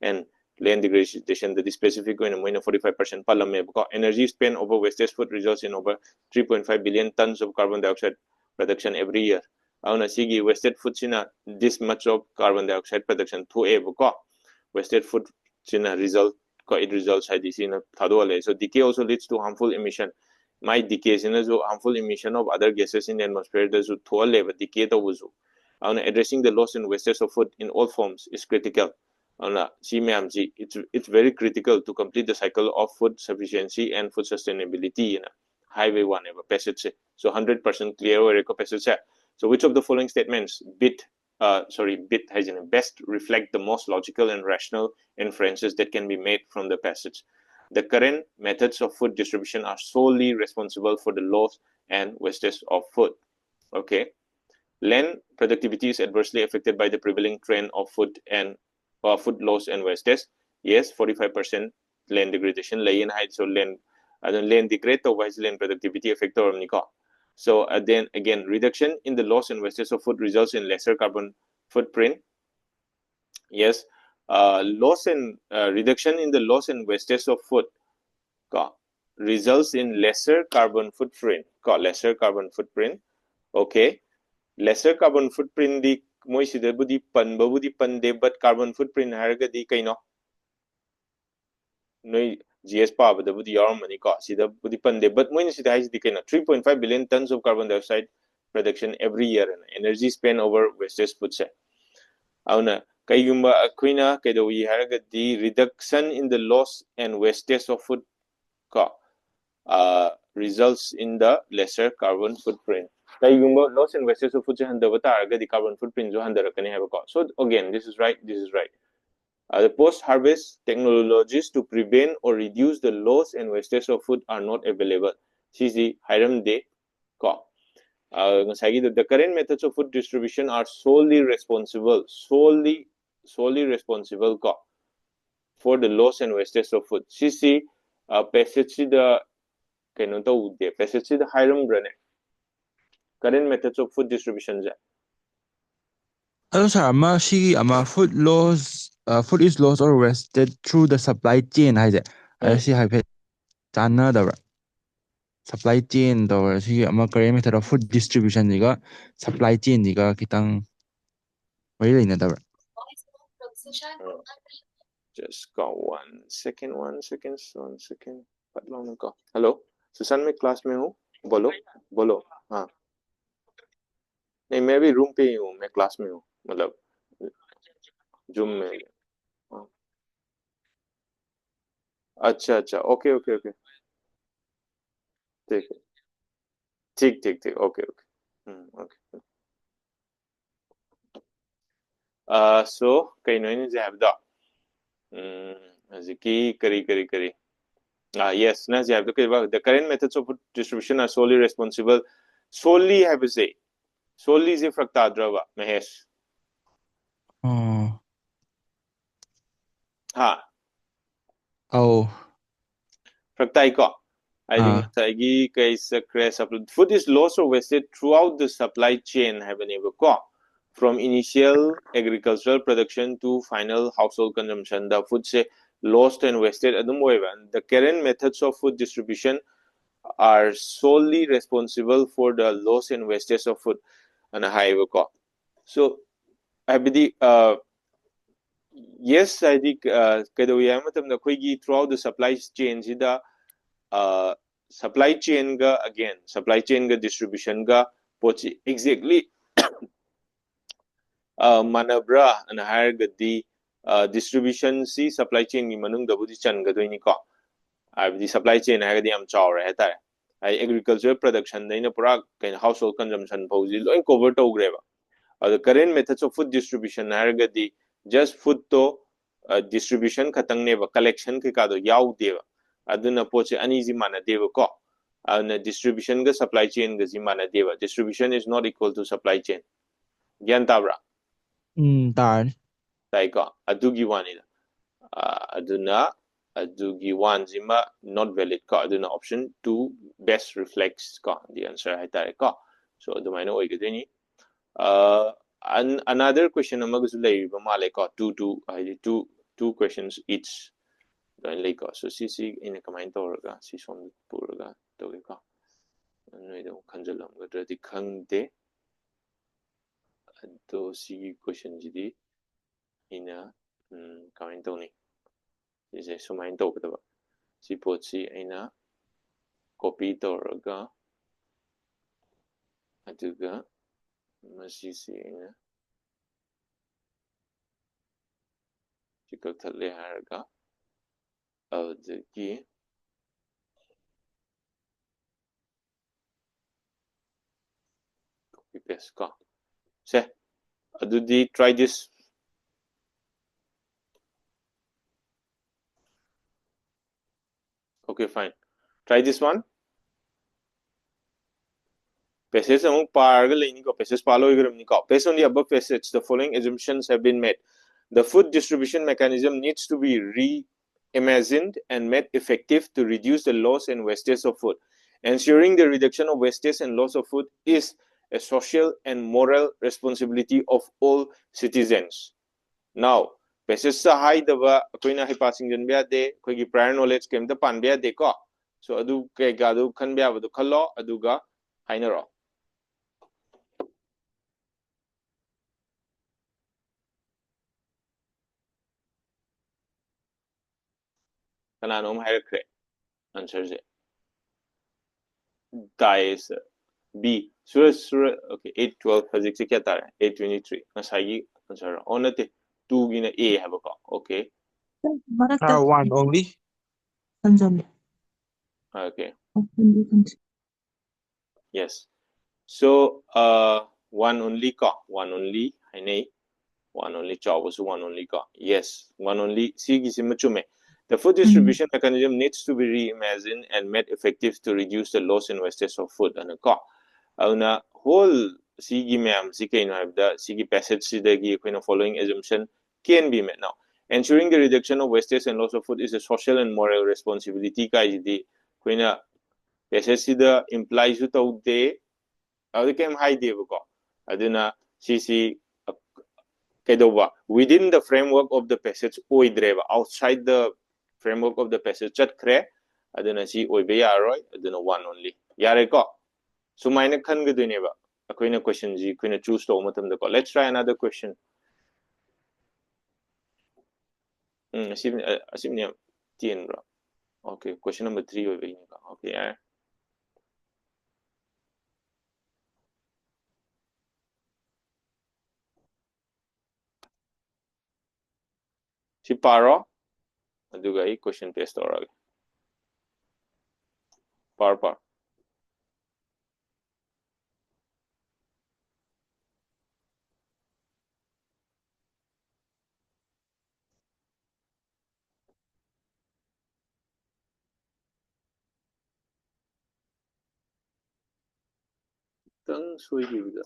and land degradation. The specific 45% energy spent over wastage food results in over 3.5 billion tons of carbon dioxide production every year. Sigi wasted food sina this much of carbon dioxide production to wasted food sina result it results so decay also leads to harmful emission. My decay sina harmful emission of other gases in the atmosphere to decay to wuzu. Addressing the loss and wastage of food in all forms is critical. It's very critical to complete the cycle of food sufficiency and food sustainability in a highway one ever passage. So 100% clear or passage. So which of the following statements best reflect the most logical and rational inferences that can be made from the passage? The current methods of food distribution are solely responsible for the loss and wastage of food. Okay. Land productivity is adversely affected by the prevailing trend of food loss and wastage. Yes, 45% land degradation. So land degrade land productivity affect So then again, reduction in the loss and wastage of food results in lesser carbon footprint. Yes, reduction in the loss and wastage of food results in lesser carbon footprint. Lesser carbon footprint. Okay. Lesser carbon footprint di moi sida budi pande but carbon footprint haraga di kaino noi GS pa bada budi yaramani ko sida budi pande but moi sida hais di kaino 3.5 billion tons of carbon dioxide production every year and energy spent over wastage food se auna kaigumba akwina kaidawi haraga di reduction in the loss and wastage of food ko results in the lesser carbon footprint. Loss and wastage of food the carbon footprint so again, this is right. The post-harvest technologies to prevent or reduce the loss and wastage of food are not available. CC Hiram Day the current methods of food distribution are solely responsible for the loss and wastage of food. CC passage the passage the Hiram Brane current methods of food distribution. ꯑꯗꯣ ꯁꯥꯔ food is lost or wasted through the supply chain ꯍꯥꯏꯁꯦ ꯁꯤ ꯍꯥꯏꯐꯦꯠ ꯆꯥꯟꯅꯗꯕ꯭ꯔꯥ? Supply chain ꯇꯧꯔ ꯁꯤꯒꯤ current method of food distribution ꯁꯤꯒ supply chain ꯁꯤꯒ ꯈꯤꯇꯪ ꯃꯔꯤ ꯂꯩꯅꯗꯕ꯭ꯔꯥ? Just go 1 second. Hello, Sushant मैं क्लास में हूँ. बोलो. हाँ. नहीं, मैं भी रूम पे ही हूँ. मैं क्लास में हूँ. मतलब जूम में. अच्छा. ओके. ठीक. Okay. Okay. So kaino ini have da aziki kari yes na have the current methods of food distribution are solely responsible solely have say solely is frakta drava Mahesh ha Oh. frakta ko I think food is lost or wasted throughout the supply chain have enabled from initial agricultural production to final household consumption. The food say lost and wasted. The current methods of food distribution are solely responsible for the loss and wastage of food and high so I believe yes I think throughout the supply chain supply chain ga again supply chain ga distribution ga pochi exactly manabra and higher gadi distribution si supply chain ni manung da budi chan ga doini ko the supply chain ha gadi am chaw ra ta ai agricultural production dai na pura kind household consumption phoji loin cover to greba the current methods of food distribution ha gadi just food to distribution khatang ne ba collection ke ka do yaw deva aduna poche aniji mana deva ko distribution ga supply chain ga mana deva distribution is not equal to supply chain gyan tabra Tar. tai ko adugi wani aduna adugi one zima not valid ko aduna option 2 best reflects ko the answer hai tare ko so adumai no oigedeni another question amagusu lay ba male ko two questions each lay ko so si ina kamay toraga si som puraga toge ko noi do kanjalam gadradi khangde ado si question jidi ina kamay toni 이제 수많이 또 그다 지포치 아이나 copy toraga aduga masisi aina chikakthale harga adagi copy paste ka se adudi try this okay fine try this one passage among parga leni ko passage palo igram ni ko based on the above passage the following assumptions have been made the food distribution mechanism needs to be reimagined and made effective to reduce the loss and wastage of food ensuring the reduction of wastage and loss of food is a social and moral responsibility of all citizens now passage sa hai daba koina hi passing jan bya de koi gi prior knowledge kem ta pan bya de ko so adu ke ga du khan bya bu khallo adu ga hainaro kananom hairakre answer je dies B sura okay 812 physics se kya tara 823 nasai answer onate 2 gina A have ko okay Marakta One only. Tanzania. okay Option yes so one only ka one only hainai one only chaw was one only ka yes one only si gi simachume the food distribution mechanism needs to be reimagined and made effective to reduce the loss and wastage of food and ka auna whole sigi ma'am sigi no have the sigi passage sidagi following assumption can be met now ensuring the reduction of wastage and loss of food is a social and moral responsibility ka idi koina passage sida implies to de adu kem high de ko aduna sisi kedoba within the framework of the passage oidreba outside the framework of the passage chat kre aduna si oibe yaroi aduna one only yare ko sumaina khan ga dune ba akoina question ji koina choose to matam da ko let's try another question asim ne tien bro okay question number 3 oibe ni ka okay yeah. Si paro aduga I question test orage par Tang sui da.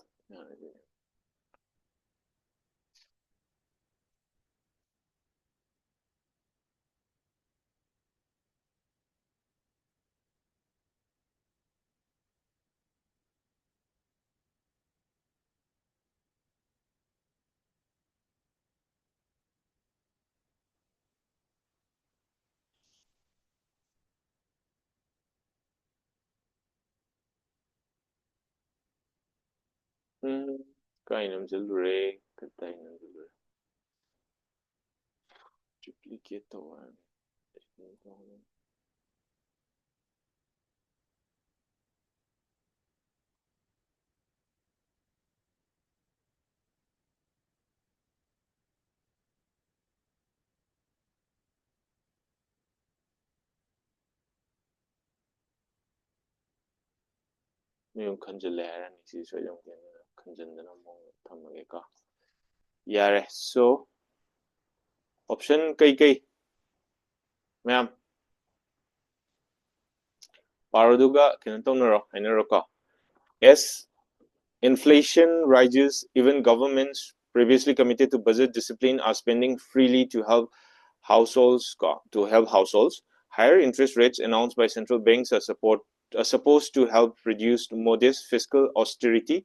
Kainam Zilre, Katainam Zilre. Duplicate the one. Yung kanjalaran isi so yung kanjanda na mo tamage ka. Yare. So option kay ma'am. Paraduga kinantong naro ainaro ka. S. Inflation rises. Even governments previously committed to budget discipline are spending freely to help households. Higher interest rates announced by central banks are supposed to help reduce modest fiscal austerity.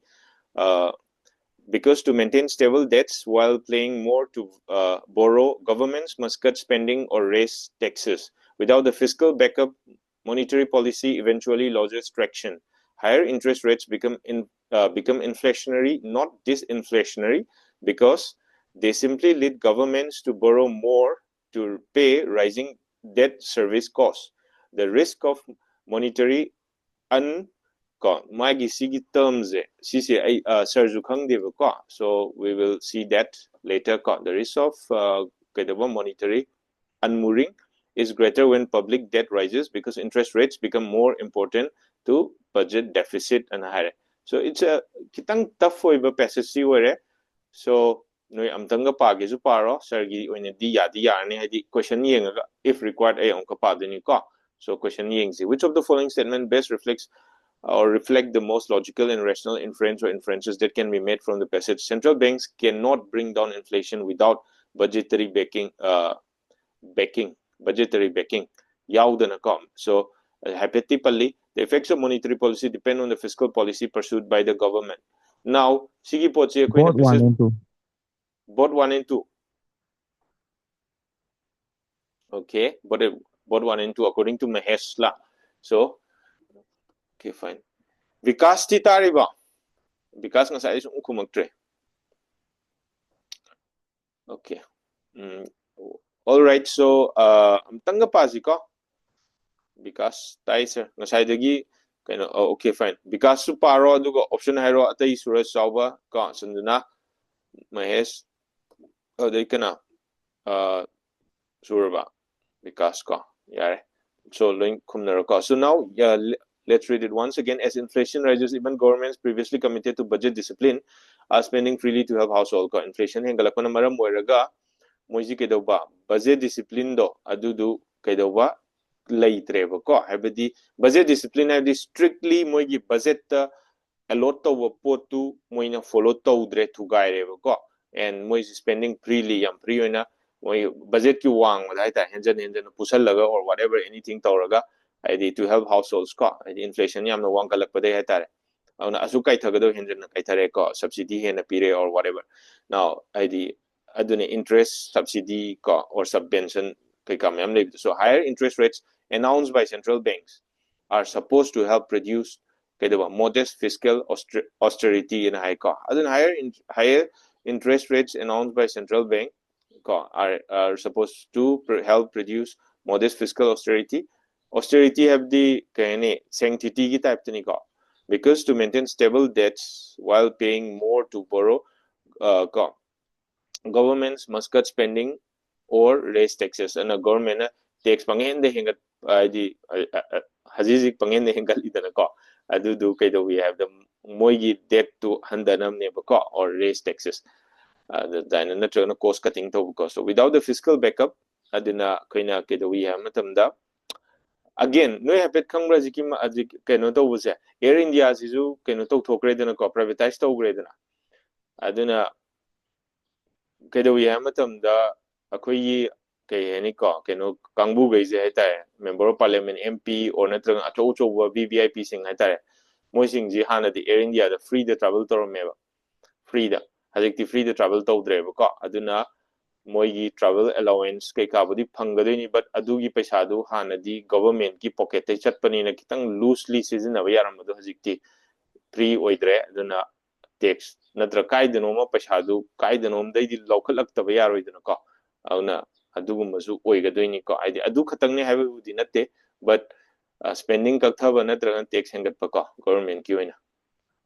Because to maintain stable debts while paying more to borrow, governments must cut spending or raise taxes. Without the fiscal backup, monetary policy eventually loses traction. Higher interest rates become inflationary, not disinflationary, because they simply lead governments to borrow more to pay rising debt service costs. The risk of monetary magi sigi terms sisi sarju khangdeba ko, so we will see that later ko. The risk of monetary unmooring is greater when public debt rises because interest rates become more important to budget deficit and higher. So it's a kitang tough passage si were. So noi amtanga page ju paro sargi oine di yarni hadi question yenga if required ay onka pa deni ko. So question yengsi, which of the following statement best reflects or reflect the most logical and rational inference or inferences that can be made from the passage? Central banks cannot bring down inflation without budgetary backing. Budgetary backing. So, hypothetically, the effects of monetary policy depend on the fiscal policy pursued by the government. Now, sige po siya Both 1 and 2. both 1 and 2. Okay, but both 1 and 2 according to Mahei's law. So, okay, fine. Vikas ti tariba. Vikas nga sa isang kumagtre. Okay. All right. So, ang tanggapasi ko. Vikas tayo sir. Nasayadagi. Okay, fine. Vikas su paro adugo option hero atay sura sauba ka sanduna Mahesh. Day ka na. Sura ba? Vikas ka. Yare. So, loing kumnaro ka. So now, let's read it once again. As inflation rises, even governments previously committed to budget discipline are spending freely to help household. Inflation hengalak na maram moiraga moisi kedoba budget discipline do adudu kedoba leitreba ko habedi budget discipline habedi strictly moigi budget allot to potu moina follow to dre to gaireba ko and moisi spending freely yam free na moi budget ki wang dai ta henjan pusal laga or whatever anything toraga to help households ko inflation yam no wang kalak pade hatare auna asu kai thagado henjan kai thare ko subsidy hena pire or whatever. Now adune interest subsidy ko or subvention kai kam yam le. So higher interest rates announced by central banks are supposed to help reduce modest fiscal austerity in high cost. Adun higher interest rates announced by central bank are supposed to help reduce modest fiscal austerity. Austerity have the sanctity type ko, because to maintain stable debts while paying more to borrow, governments must cut spending or raise taxes. And a government tax pangende hingat di hazizik pangende hingal idana ko do we have the moigi debt to handanam ne ko or raise taxes. The cost cutting to. So without the fiscal backup adina kaina we have matamda again no hapet khangra ji ki keno to buse Air India sisu keno to thokre dena ko privatize to gre dena aduna kedo ya matam da akoi ke ni ko keno kangbu ge je ta member of parliament MP or natrang acho cho VVIP sing ha ta moi sing ji hana di Air India da free the travel to me free da hazikti free the travel to dre ko aduna moi travel allowance ke ka budi phanggadoi but adugi paisa du hana di government ki pocket te chatpani na kitang loosely season na yaram du hazikti free oidre aduna tax natra kai denoma paisa du kai denom dai di lokhalak ta yar oidna ko auna adugum masu oigadoi ni ko aidi adu khatang ne have di natte but spending ka thaba natra tax hangat pa ko government ki oina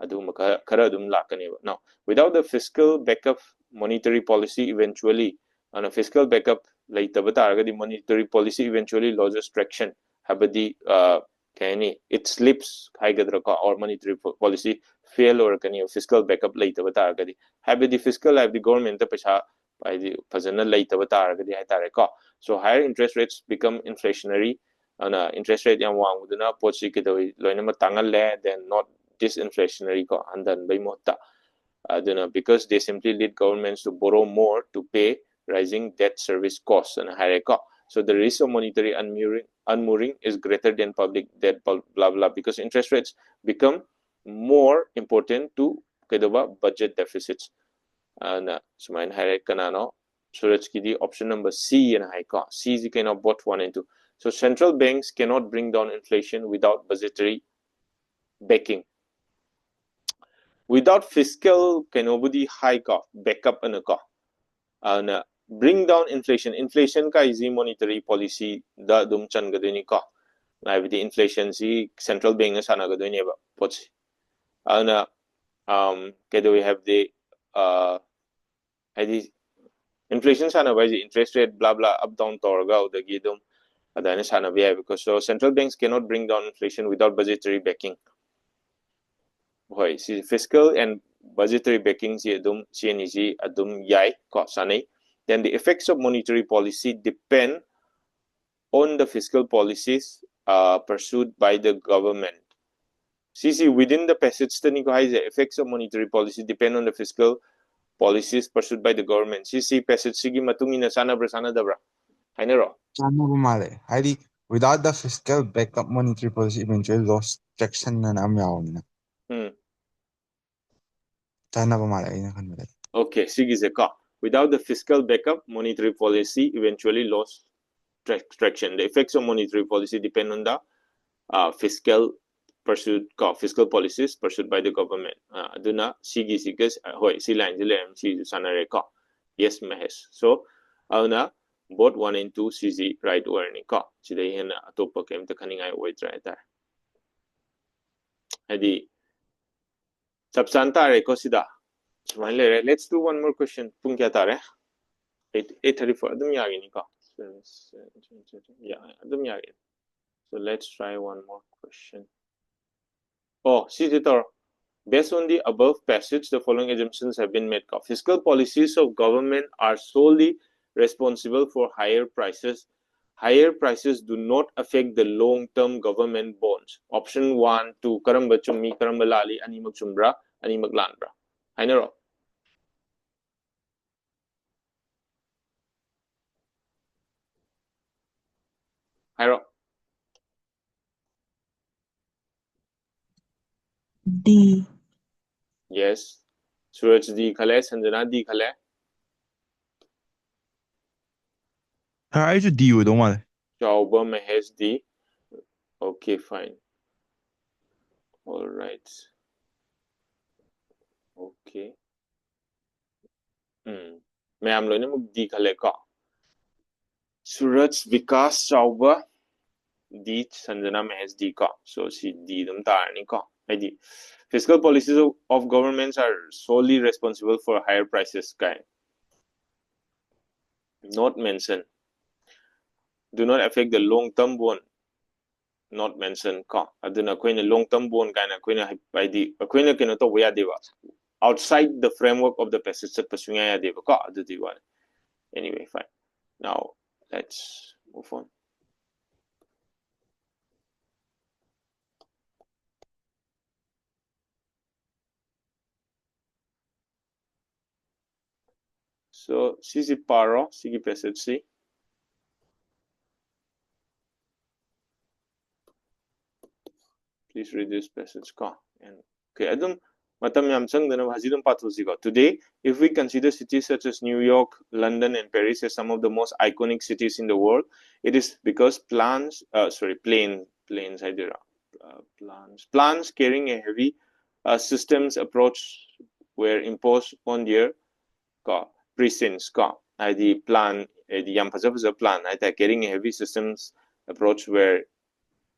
adu maka khara dum lakani now without the fiscal backup monetary policy eventually and a fiscal backup like the monetary policy eventually loses traction habadi it slips or monetary policy fail or fiscal backup like the habadi fiscal have the government by the fazana like the so higher interest rates become inflationary and interest rate yang wang uduna pochi kidawi loinama tangal le then not disinflationary ko andan by mota because they simply lead governments to borrow more to pay rising debt service costs and higher cost. So the risk of monetary unmooring is greater than public debt, blah blah, because interest rates become more important to budget deficits. And so my higher kanano. So let's give the option number C and high cost. C is kind of both 1 and 2. So central banks cannot bring down inflation without budgetary backing. Without fiscal nobody high cost backup and a cost. And bring down inflation. Inflation ka is monetary policy da dum chan gaduni ka. Na the inflation si central bank na sana gaduni ba pochi. And kaya we have the inflation sana ba interest rate blah blah up down torga o the gidum adana sana ba because so central banks cannot bring down inflation without budgetary backing. Boy, see fiscal and budgetary backing si adum CNEG adum yai ko sanay. Then the effects of monetary policy depend on the fiscal policies pursued by the government. See, within the passage, the effects of monetary policy depend on the fiscal policies pursued by the government. See, passage sige matungina sana dabra. Hainero. Without the fiscal backup monetary policy eventually lost traction na naam Okay, sige ka. Without the fiscal backup, monetary policy eventually lost traction. The effects of monetary policy depend on the fiscal policies pursued by the government. Aduna sige hoy si line dilem si sanare ka. Yes, Mahesh. So, both 1 and 2 CZ right warning ka. Sida yan atopa kem ta kaninga wait right there. Adi subsanta re ko sida. Let's do one more question. Pung kya tare? 834. Adum yagi ni ka. Yeah, adum yagi. So let's try one more question. Oh, see Titor. Based on the above passage, the following assumptions have been made. Fiscal policies of government are solely responsible for higher prices. Higher prices do not affect the long-term government bonds. Option 1, 2, karamba chummi, karamba lali, animak chumbra, animak lanbra. Hainero. Hairo. D. Yes. Suraj D khale, Sanjana D khale. I should deal with one. Chauba Mahesh D. Okay, fine. All right. Okay. Ma'am lo ne mug D khale ka. Suraj Vikas Chauba D Sanjana Mahesh D ka. So si D dum tarani ka. ID. Fiscal policies of governments are solely responsible for higher prices. Not mentioned. Do not affect the long-term bond. Not mentioned. Aduna koina long-term bond kaina koina ID. Koina kena to waya deva. Outside the framework of the passage sa pasunga ya deva ka adu diwan. Anyway, fine. Now let's move on. So sisi paro sigi passage si. Please read this passage ka. And okay, adum matam yam changdana hazidum pathusi ko. Today, if we consider cities such as New York, London, and Paris as some of the most iconic cities in the world, it is because planes carrying a heavy systems approach were imposed on their precincts. The plan, the yam plan, carrying a heavy systems approach were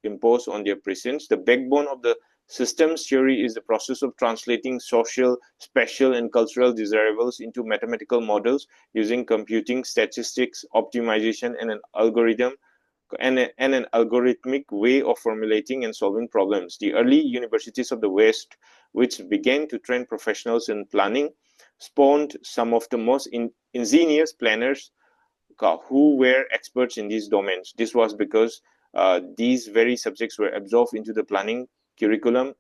imposed on their precincts. The backbone of the systems theory is the process of translating social, spatial, and cultural desirables into mathematical models using computing, statistics, optimization, and an algorithm and an algorithmic way of formulating and solving problems. The early universities of the West, which began to train professionals in planning, spawned some of the most ingenious planners who were experts in these domains. This was because these very subjects were absorbed into the planning curriculum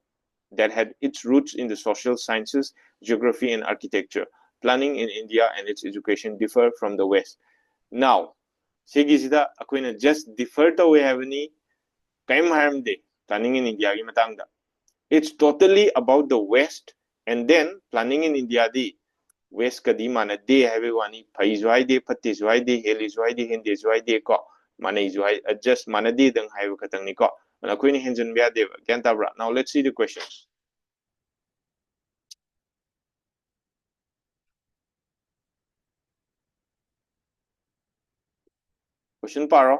that had its roots in the social sciences, geography, and architecture. Planning in India and its education differ from the West. Now, sigisida akoina just differ to we have any kaim haramde planning in India gi matangda. It's totally about the West, and then planning in India di West kadi mana de have wani phai zwai de patti zwai de heli zwai de hindi zwai de ko mana zwai just mana de dang have katang ni ko na koini henjan bya de kyan tabra. Now let's see the questions. Question paro.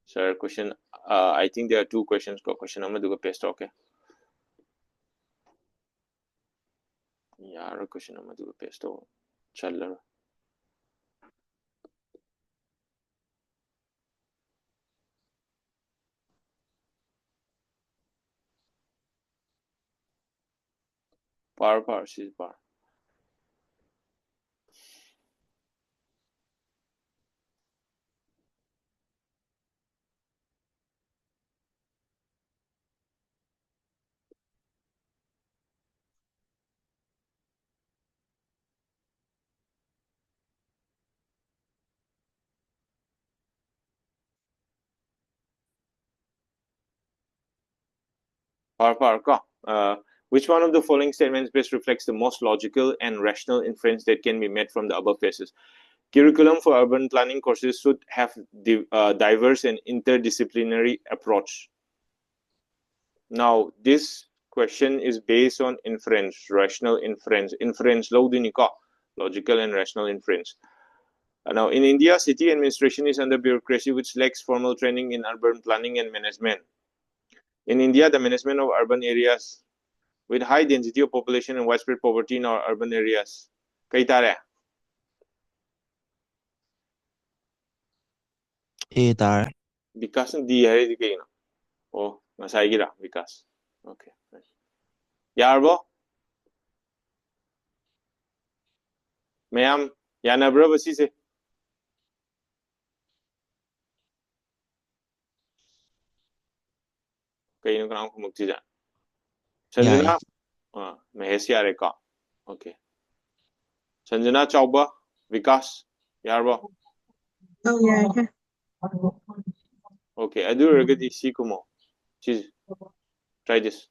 Sir, question I think there are two questions ko question number do paste okay. यार question number दो paste हो चल रहा par she's par ka which one of the following statements best reflects the most logical and rational inference that can be made from the above passages? Curriculum for urban planning courses should have diverse and interdisciplinary approach. Now, this question is based on inference, rational inference. Inference, logical and rational inference. Now, in India, city administration is under bureaucracy which lacks formal training in urban planning and management. In India, the management of urban areas with high density of population and widespread poverty in our urban areas. Kay tare? tar. Vikas ng di hai di kayo na. Oh, masay gira, Vikas. Okay. Yarbo? Mayam, yanabra basi se. Kayo nung kanang kumugti dyan. Sanjana? Mahes yare ka. Okay. Sanjana Chauba? Vikas? Yarbo? Oh, yeah. Okay, I do regret si kumo. Cheese. Try this.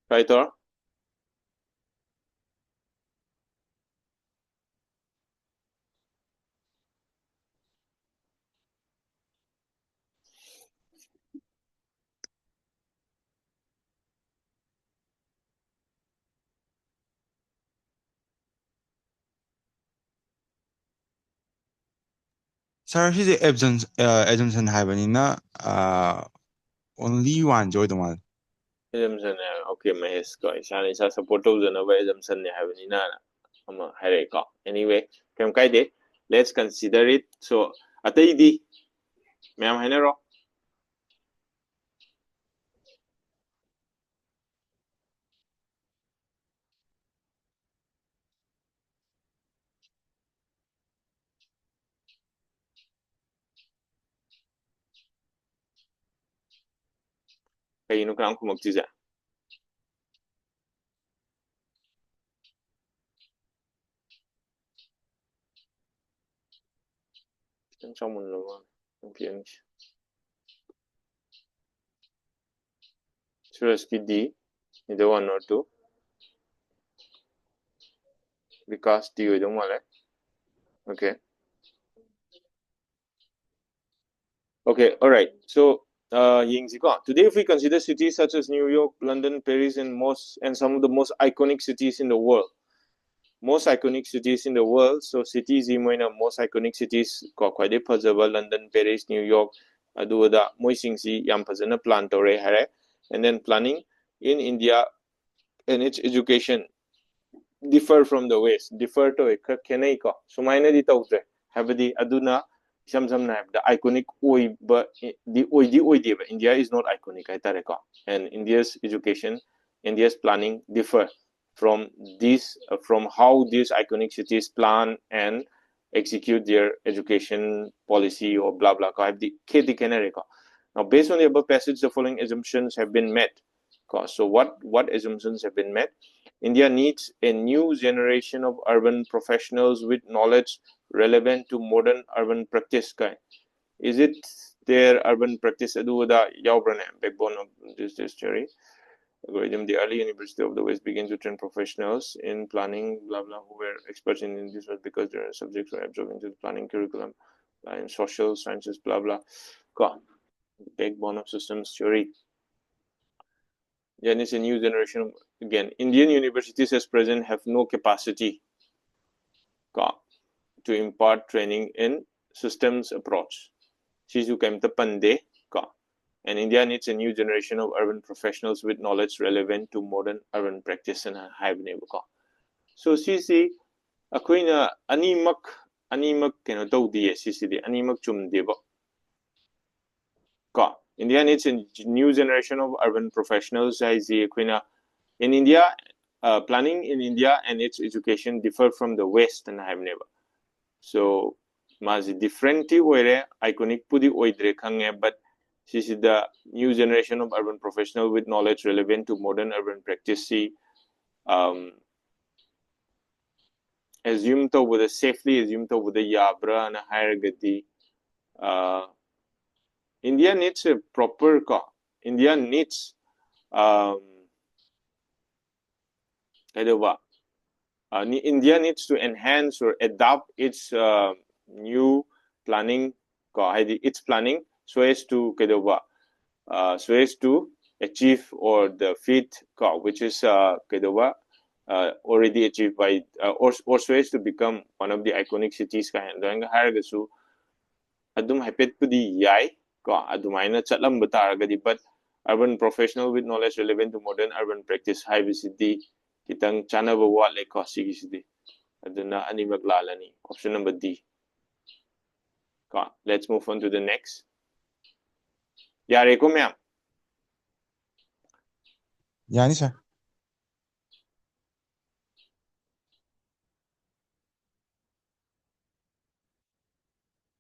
Try it. Sir, she's Edmondson 하이버니나 only one joy the one. Assumption okay Mahes ko isa support na ba assumption ni have ni na ama hare ko anyway kam kai de let's consider it so atay di ma'am hanero kayino kanang kumagtiza. Kitang samun naman. Ang piyanis. Suraski D, either 1 or 2. Because D with male. Okay. Okay, all right. So, today, if we consider cities such as New York, London, Paris, and some of the most iconic cities in the world, so cities most iconic cities ko khwai phajaba London, Paris, New York, aduda moisingsi yam phajana plan tore hare, and then planning in India and its education differ from the West, differ to kenai ko sumaina di tawtre habadi aduna samna the iconic oi but the oi di India is not iconic haitare ko, and India's education, India's planning differ from this from how these iconic cities plan and execute their education policy or blah blah ko the keti kenare ko. Now based on the above passage, the following assumptions have been met. So what assumptions have been met? India needs a new generation of urban professionals with knowledge relevant to modern urban practice. Is it their urban practice backbone of this theory? Algorithm, the early University of the West began to train professionals in planning, blah blah, who were experts in this because their subjects were absorbed into the planning curriculum in social sciences, blah blah. Backbone of systems theory. Then it's a new generation. Again, Indian universities as present have no capacity to impart training in systems approach. And India needs a new generation of urban professionals with knowledge relevant to modern urban practice and hybrid. So CC akoina animak keno tawdi CC animak chumdeba. India needs a new generation of urban professionals. In India, planning in India and its education differ from the West and have never. So, mazi different where iconic pudi oidre kange, but this is the new generation of urban professional with knowledge relevant to modern urban practice. Assume to with a safely assume to with a yabra and a higher gati. India needs a proper India needs India needs to enhance or adapt its new planning, its planning so as to achieve or the feat which is already achieved by or so as to become one of the iconic cities adum haipet pudi yai adumaina chatlam bataragadi, but urban professional with knowledge relevant to modern urban practice haibisidi kitang chanaba wale ko sigisidi aduna animak lalani. Option number D. Let's move on to the next. Yare ko ma'am. Yani sir.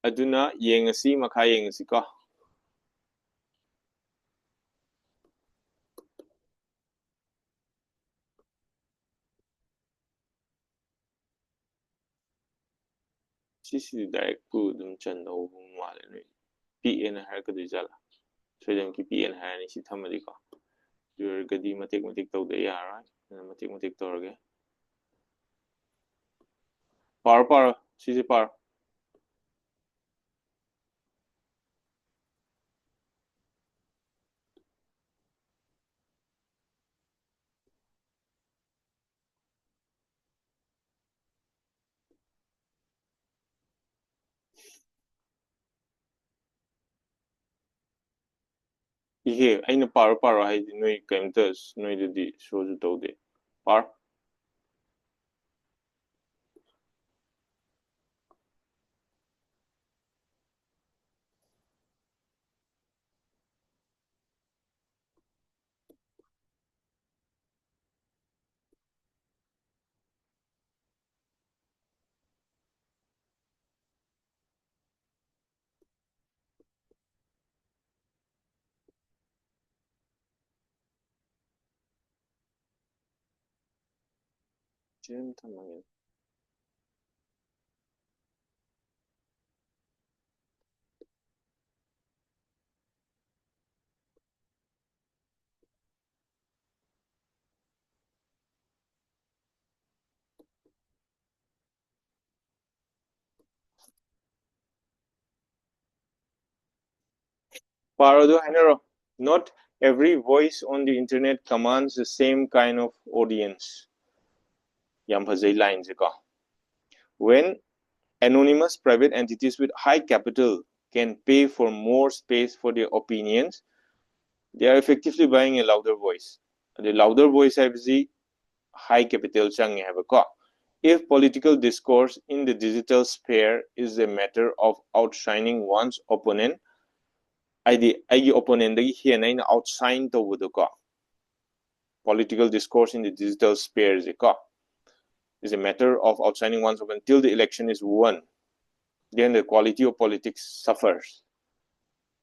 Aduna yengasi makha yengasi ko. Sisi direct pu dum chan no wale ni. PN har ka dijala. So dum ki PN har ni si thamadi ko. Your gadi matik tau de yara. Matik torge. Par sisi par. Ihe aina par hai noi kaimtas noi di show tau de. Par. Parado Hanero, not every voice on the internet commands the same kind of audience. Yamphazai lines ko. When anonymous private entities with high capital can pay for more space for their opinions, they are effectively buying a louder voice. The louder voice has high capital chang have ko. If political discourse in the digital sphere is a matter of outshining one's opponent, I opponent here na outshine to ko. Political discourse in the digital sphere is a matter of outshining one's opponent until the election is won. Then the quality of politics suffers.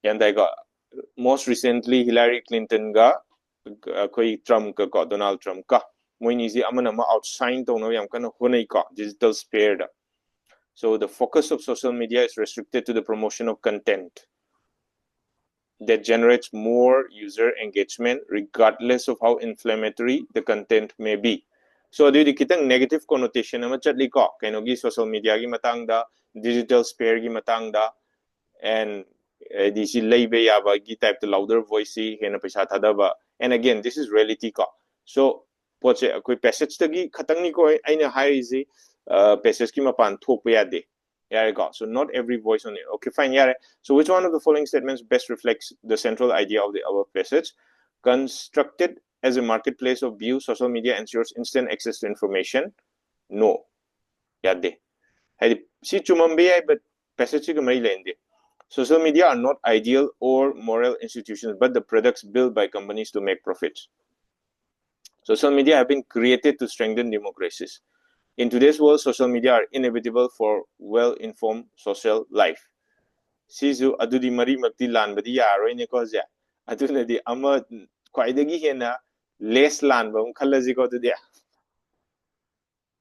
And I got most recently Hillary Clinton ga Trump ka Donald Trump ka. Moinizi amanama outshine to no yam kana honei ka digital sphere. So the focus of social media is restricted to the promotion of content that generates more user engagement regardless of how inflammatory the content may be. So the kitang negative connotation na chatli ko kaino gi social media gi matang da digital sphere gi matang da and DC lebe yaba gi type the louder voice hena paisa thadaba. And again, this is reality ko. So poche koi passage tagi khatang ni ko aina hairizi passage ki mapan thokpa yade. So not every voice on it. Okay, fine. So which one of the following statements best reflects the central idea of the above passage? Constructed as a marketplace of views, social media ensures instant access to information. No. Yade. Si chumambe but passage ka mai lende. Social media are not ideal or moral institutions, but the products built by companies to make profits. Social media have been created to strengthen democracies. In today's world, social media are inevitable for well-informed social life. Sisu adudi mari makti lan badi yaro ne ko ja. Aduna di ama kwaidagi hena less lan ba khalaji ko to dia.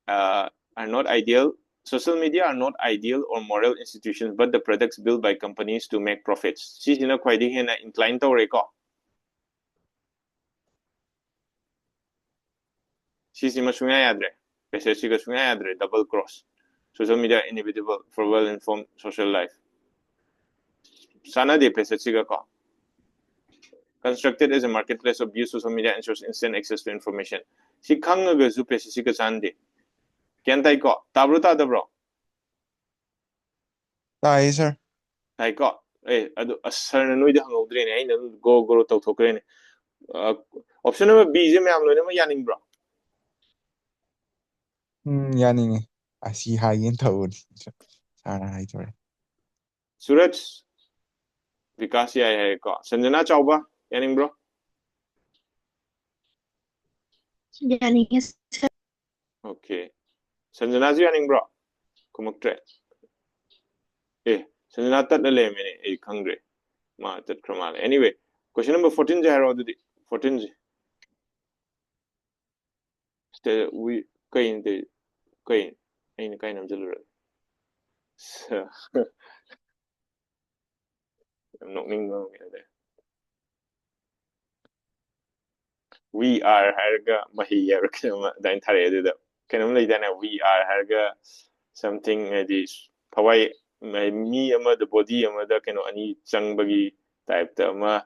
Are not ideal. Social media are not ideal or moral institutions, but the products built by companies to make profits. Sisina kwaidagi hena inclined to reko. Sisima sunga yadre. Passage ka sunga yadre double cross. Social media are inevitable for well-informed social life. Sana de passage ka. Constructed as a marketplace of views, social media ensures instant access to information. Si khang ga zu passage ka sande. Kyan tai ko tabro ta dabro. Tai sir. Tai ko. Adu asar na noida hangodre ne ai na go to thokre ne. Option number B je me am lo ne ma yaning bro. Yani asi hayin tawud. Sana hai tore. Suraj Vikas ya hai ko. Sanjana Chauba yaning bro. Yani Okay. Sanjana ji yaning bro. Kumaktre. Sanjana tat le me khangre. Ma tat kramal. Anyway, question number 14 je haro dudi. 14 je. We kain de kain ain kain nam jalura. I'm not ningo de. We are harga Mahei yarka da entire de. Kanam lai dana we are harga something this pawai me ama the body ama da kano ani changbagi type ta ama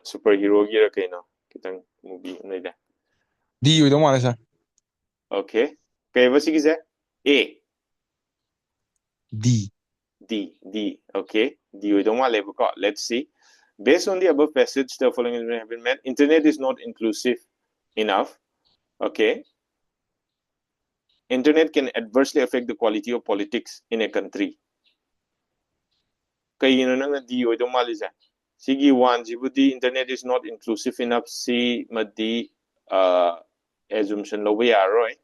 superhero gi ra kaino kitang movie lai da. D you don't want sir. Okay. Kay basi ki A D. D. Okay. D we don't want label. Let's see. Based on the above passage, the following have been met. Internet is not inclusive enough. Okay. Internet can adversely affect the quality of politics in a country. Kay nang D we don't want Sigi one jibudi internet is not inclusive enough. Si madi assumption lo ya roy.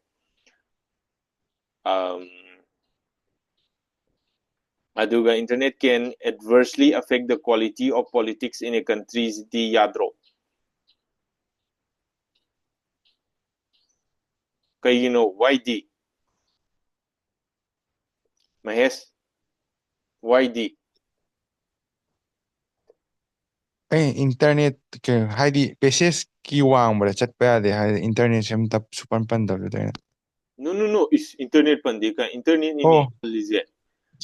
Aduga internet can adversely affect the quality of politics in a country's di yadro. kaigino YD Mahesh YD internet ke haidi peses ki wangbara chatpa yade haidi internet sem tap supan pandabda. no is internet pandi ka internet ni Oh, lize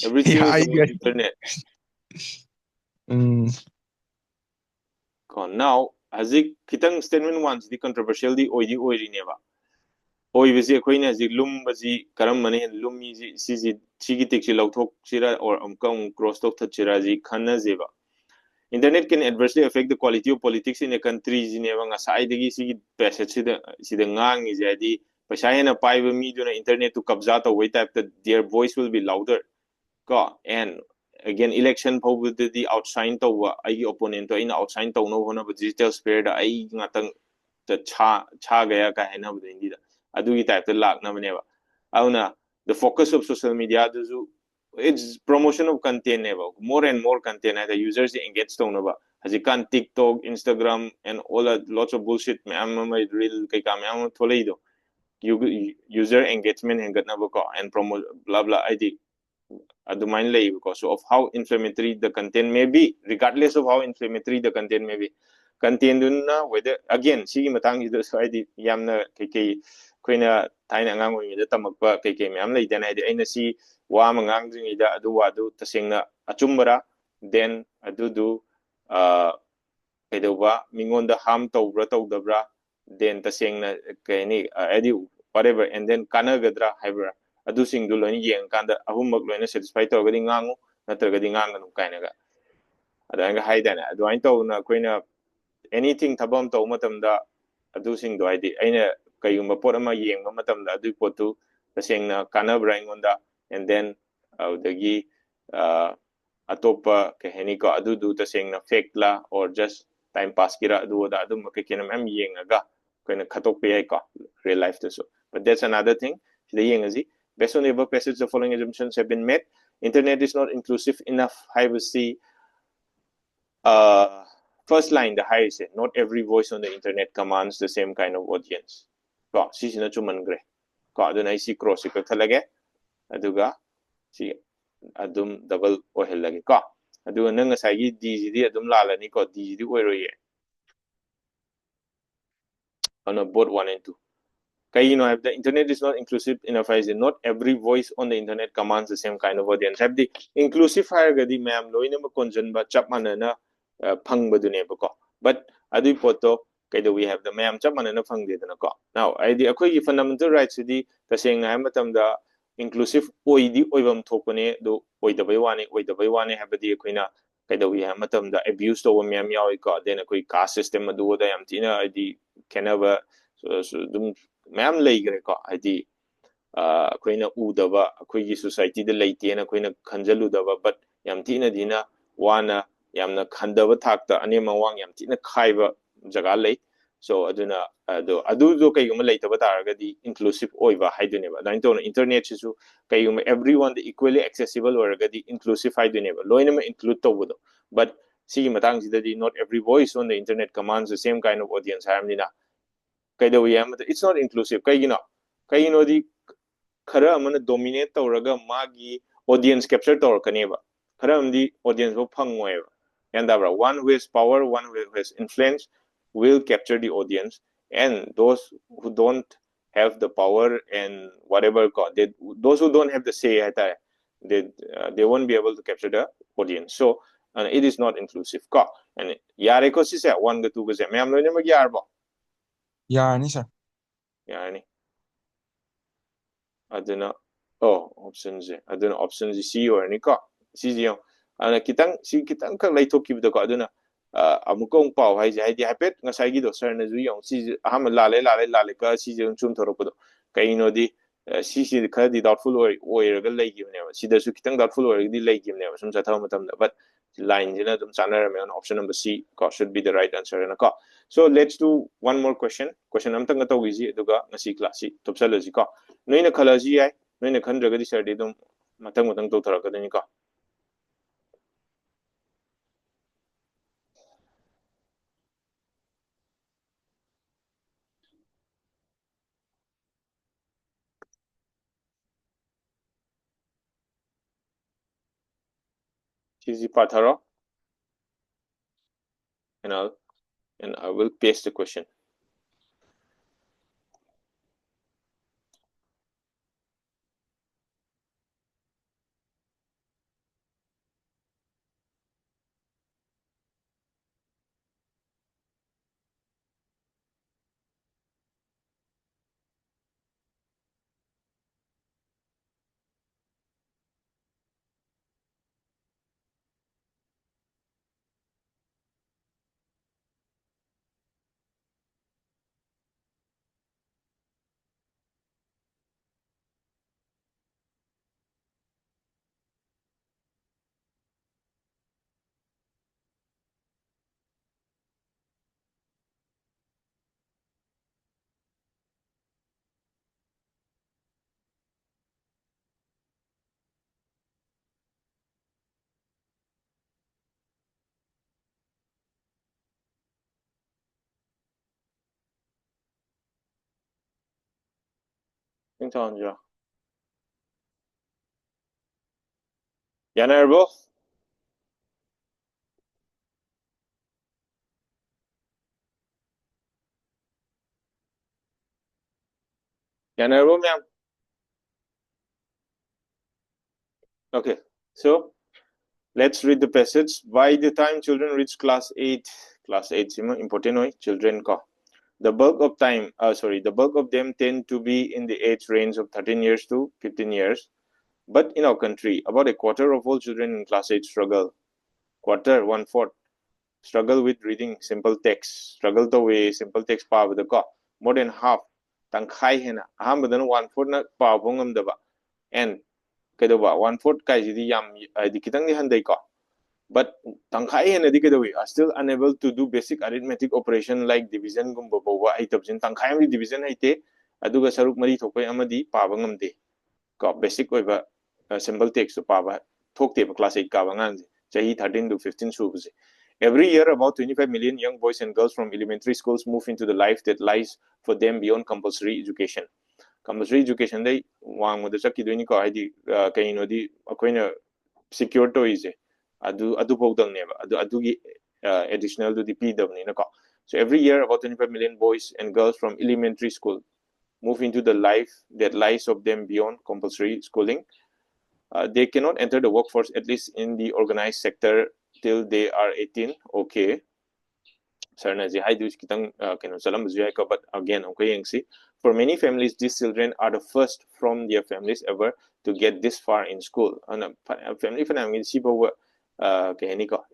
everything yeah, is I about get. internet. Mm, Now hazik kitang statement one the controversial di oidi neba oi bisi akoina hazik lum basi karam mane lum mi si sigi teksi lauthok sira or amkam cross talk thachira ji khana zeba. Internet can adversely affect the quality of politics in a country. Jineva side the si passage si the ngang is adi pasayana paiba me do internet to kabzata wait type that their voice will be louder. Ko and again election with the outside to ai opponent to in outside to no one digital sphere da ai ngatang the cha gaya ka hena bu indi da adu gi type the lak na maneba auna the focus of social media it's promotion of content never more and more content as the users engage to no as you can TikTok Instagram and all that lots of bullshit me am real kai kam am tholeido user engagement and and promote blah blah id adumine lay because of how inflammatory the content may be regardless of how inflammatory the content may be content na whether again sigi matang is so id yamna keke koina taina ngang wi da tamakpa keke me am lay dan id aina si wa mangang jing ida adu wa du tasengna achumbara then adu du kaidoba mingonda harm tawbra tawdabra then tasengna kaini adi whatever and then kanagadra haibra adu sing du loini yeng kanda ahummak loina satisfy tawgadi ngangu natragadi nganganu kainaga adanga haidana adu ain tawna koina anything thabam taw matamda adu sing do aidi aina kayumba pot ama yengba matamda adu potu tasengna kanabra ingonda and then dagi atopa kaheni ko adu du tasengna fake la or just time pass kira adu da adu makekena am yengaga koina khatok pe ai ko real life to so but that's another thing the yengazi based on the above passage the following assumptions have been made internet is not inclusive enough I will see first line the high say not every voice on the internet commands the same kind of audience ko si sina chuman gre ko adu nai si cross ko thalage aduga si adum double ohellage ko aduga nang sai gi d di adum lalani ko d di oiroye on a both 1 and 2 you know, if the internet is not inclusive enough, as in not every voice on the internet commands the same kind of audience. Have the inclusive higher gadi ma'am loina ma konjan ba chap manana phang badune ba ko. But adu poto kaido we have the ma'am chap manana phang de na ko. Now, I the akoi fundamental rights di the saying I am matam da inclusive oidi oibam thopane do oida bai wane have the akoina kaido we have matam da abuse to ma'am yawi ko then akoi caste system adu da yam tina id can never so dum ꯃꯌꯥꯝ ꯂꯩꯈ꯭ꯔꯦꯀꯣ ꯍꯥꯏꯗꯤ ꯑꯩꯈꯣꯏꯅ ꯎꯗꯕ ꯑꯩꯈꯣꯏꯒꯤ ꯁꯣꯁꯥꯏꯇꯤꯗ ꯂꯩꯇꯦꯅ ꯑꯩꯈꯣꯏꯅ ꯈꯟꯖꯜꯂꯨꯗꯕ but ꯌꯥꯝ ꯊꯤꯅ ꯋꯥꯅ ꯌꯥꯝꯅ ꯈꯟꯗꯕ ꯊꯥꯛꯇ ꯑꯅꯦꯝ ꯑꯋꯥꯡ ꯌꯥꯝ ꯊꯤꯅ ꯈꯥꯏꯕ ꯖꯒꯥ ꯂꯩ ꯁꯣ ꯑꯗꯨꯅ ꯑꯗꯨꯗꯣ ꯀꯩꯒꯨꯝꯕ ꯂꯩꯇꯕ ꯇꯥꯔꯒꯗꯤ ꯏꯟꯀ꯭ꯂꯨꯁꯤꯚ ꯑꯣꯏꯕ ꯍꯥꯏꯗꯣꯏꯅꯦꯕ ꯑꯗꯨꯃꯥꯏꯅ ꯇꯧꯅ ꯏꯟꯇꯔꯅꯦꯠꯁꯤꯁꯨ ꯀꯩꯒꯨꯝꯕ ꯑꯦꯚ꯭ꯔꯤ ꯋꯥꯟꯗ ꯏꯀ꯭ꯋꯦꯂꯤ ꯑꯦꯛꯁꯦꯁꯤꯕꯜ ꯑꯣꯏꯔꯒꯗꯤ ꯏꯟꯀ꯭ꯂꯨꯁꯤꯚ ꯍꯥꯏꯗꯣꯏꯅꯦꯕ ꯂꯣꯏꯅꯃꯛ ꯏꯟꯀ꯭ꯂꯨꯗ ꯇꯧꯕꯗꯣ ꯕꯠ ꯁꯤꯒꯤ ꯃꯇꯥꯡꯁꯤꯗꯗꯤ ꯅꯣꯠ ꯑꯦꯚ꯭ꯔꯤ ꯚꯣꯏꯁ ꯑꯣꯟ ꯗ ꯏꯟꯇꯔꯅꯦꯠ ꯀꯃꯥꯟds ꯗ ꯁꯦꯝ ꯀꯥꯏꯟ ꯑꯣꯐ ꯑꯣꯗꯤꯌꯟꯁ ꯍꯥꯏꯔꯕꯅꯤꯅ ꯀꯩꯗꯧꯏ ꯍꯥꯏꯕꯗ ꯏꯠꯁ ꯅꯣꯠ ꯏꯟꯀ꯭ꯂꯨꯁꯤꯚ ꯀꯩꯒꯤꯅꯣꯗꯤ ꯈꯔ ꯑꯃꯅ ꯗꯣꯃꯤꯅꯦꯠ ꯇꯧꯔꯒ ꯃꯥꯒꯤ ꯑꯣꯗꯤꯌꯟꯁ ꯀꯦꯞꯆꯔ ꯇꯧꯔꯛꯀꯅꯦꯕ ꯈꯔ ꯑꯃꯗꯤ ꯑꯣꯗꯤꯌꯟꯁ ꯐꯥꯎ ꯐꯪꯉꯣꯏꯕ ꯒ꯭ꯌꯥꯟ ꯇꯥꯕ꯭ꯔꯥ one who has power one who has influence will capture the audience and those who don't have the power and whatever those who don't have the say they won't be able to capture the audience so it is not inclusive ko and yare ko si se one ga two ga se ma'am lo ne mag yar ba yani sir. yani aduna options aduna options C or ni ko si yo ana kitang kak lai thok ki ko aduna amukong pau hai jai di hapet ngasai gi do sir na ju yong si aham lale ka si je chum thoro ko kai no di si kha di doubtful or ga lai gi ne si da su kitang doubtful or di lai gi ne sum sa thau matam da but line jina dum chana me on option number C ko should be the right answer na ko so let's do one more question am tang ta wi ji aduga ngasi class si topsal ji ko noina khalaji ai noina khandragadi sir di dum matang to thara ka ni ko Chizi Patharo. And I will paste the question. Think on ja. Yanerbo. Yanerbo, ma'am. Okay, so let's read the passage. By the time children reach class 8 is important, children ka. The bulk of them tend to be in the age range of 13 years to 15 years. But in our country, about a quarter of all children in class 8 struggle. Quarter, 1/4, struggle with reading simple text. Struggle the way simple text pa with the ka. More than half. Tangkai hena. Aham badan 1/4 na pa bongam daba. And kaidoba 1/4 kai jidi yam di kitang ni handai ka. But tangkai hena di kaidowi are still unable to do basic arithmetic operation like division gumba bawa ai tabjin tangkai am division haite aduga saruk mari thokai amadi pa bangam de. Ka basic oiba simple text pa ba thokte ba class 8 ka bangan chahi 13 to 15 subse. Every year, about 25 million young boys and girls from elementary schools move into the life that lies for them beyond compulsory education. Compulsory education, they wang with the Saki Dunico ID, Kaino di Aquina secure to is Adu Podal never, Adu additional to the PW. So every year, about 25 million boys and girls from elementary school move into the life that lies of them beyond compulsory schooling. They cannot enter the workforce, at least in the organized sector, till they are 18. Okay. Sarnaji, hi, do kitang salam but again, okay, for many families, these children are the first from their families ever to get this far in school. And family si bawa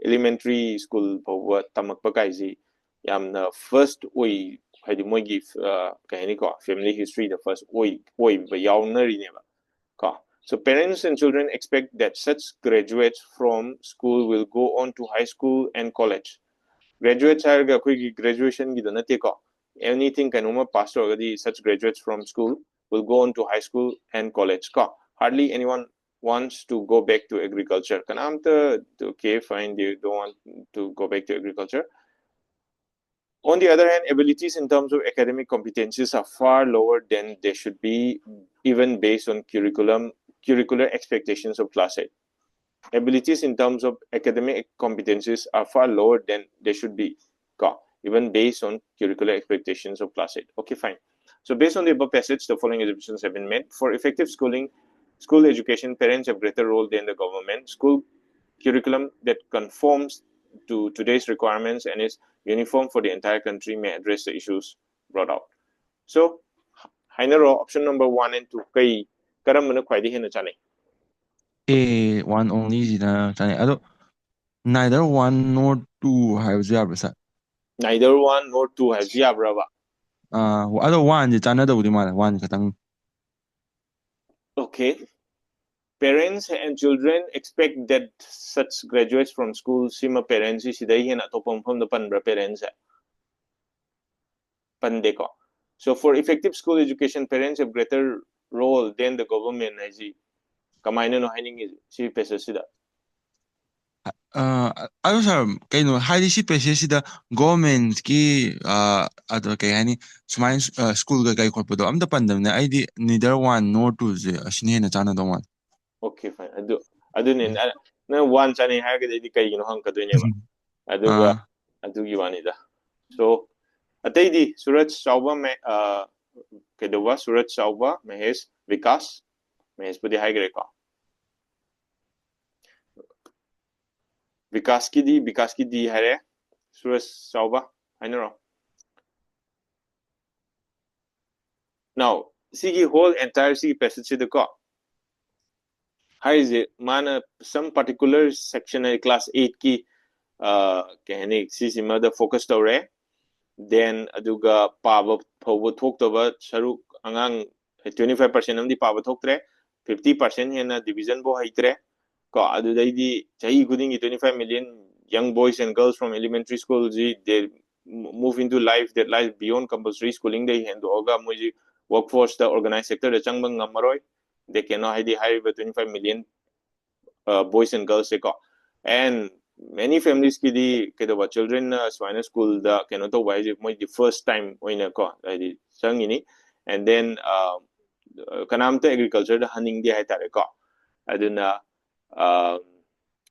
elementary school bawa tamak pagkaisi yam na first way hadi mo give family history the first way ba yaw na rin ka. So parents and children expect that such graduates from school will go on to high school and college. Graduates are graduation anything can pass already. Such graduates from school will go on to high school and college. Hardly anyone wants to go back to agriculture. Okay, fine, they don't want to go back to agriculture. On the other hand, abilities in terms of academic competencies are far lower than they should be, even based on curricular expectations of class 8. Abilities in terms of academic competencies are far lower than they should be, even based on curricular expectations of class 8. Okay, fine. So based on the above passage, the following assumptions have been made. For effective school education, parents have greater role than the government. School curriculum that conforms to today's requirements and is uniform for the entire country may address the issues brought out. So, option number 1 and 2, kay karamana kwai hena chane. A one only sida chane. Ado neither one nor two have yabra. Neither 1 nor 2 has yabra ba. Ado one je chana da udi mala one katang. Okay. Parents and children expect that such graduates from school sima parents sidai hena topam from the panbra parents pandeko. So for effective school education, parents have greater role than the government. Kamaina no hining is si pesa sida. Ado sir, kaino highly si pese sida government ki ado kay hani sumain school ga kay korpo do am da pandam na ID neither one nor two je asini na chana do one. Okay, fine. Adu nin na one chani ha ga di kai no hang ka do ne ba aduga adugi wani da so atai di Suraj Chauba me kedowa Suraj Chauba Mahesh Vikas Mahesh pudi hai gre ka Vikas ki di hai Suraj Chauba I know now sigi whole entire sigi passage the ka how is it mana some particular section in class 8 ki कहने sisi mother focus tore then aduga paba phobo thoktaba saruk angang 25% amdi paba thoktre 50% hena division bo haitre ko adudaidi chahi gudingi 25 million young boys and girls from elementary school they move into life that lies beyond compulsory schooling they hendo oga muji workforce the organized sector the changbang ngamaroi they cannot hide 25 million boys and girls ko and many families ki di kedo children swine school da keno to why mo the first time oina ko di sangini and then kanam to agriculture da haning di haitare ko aduna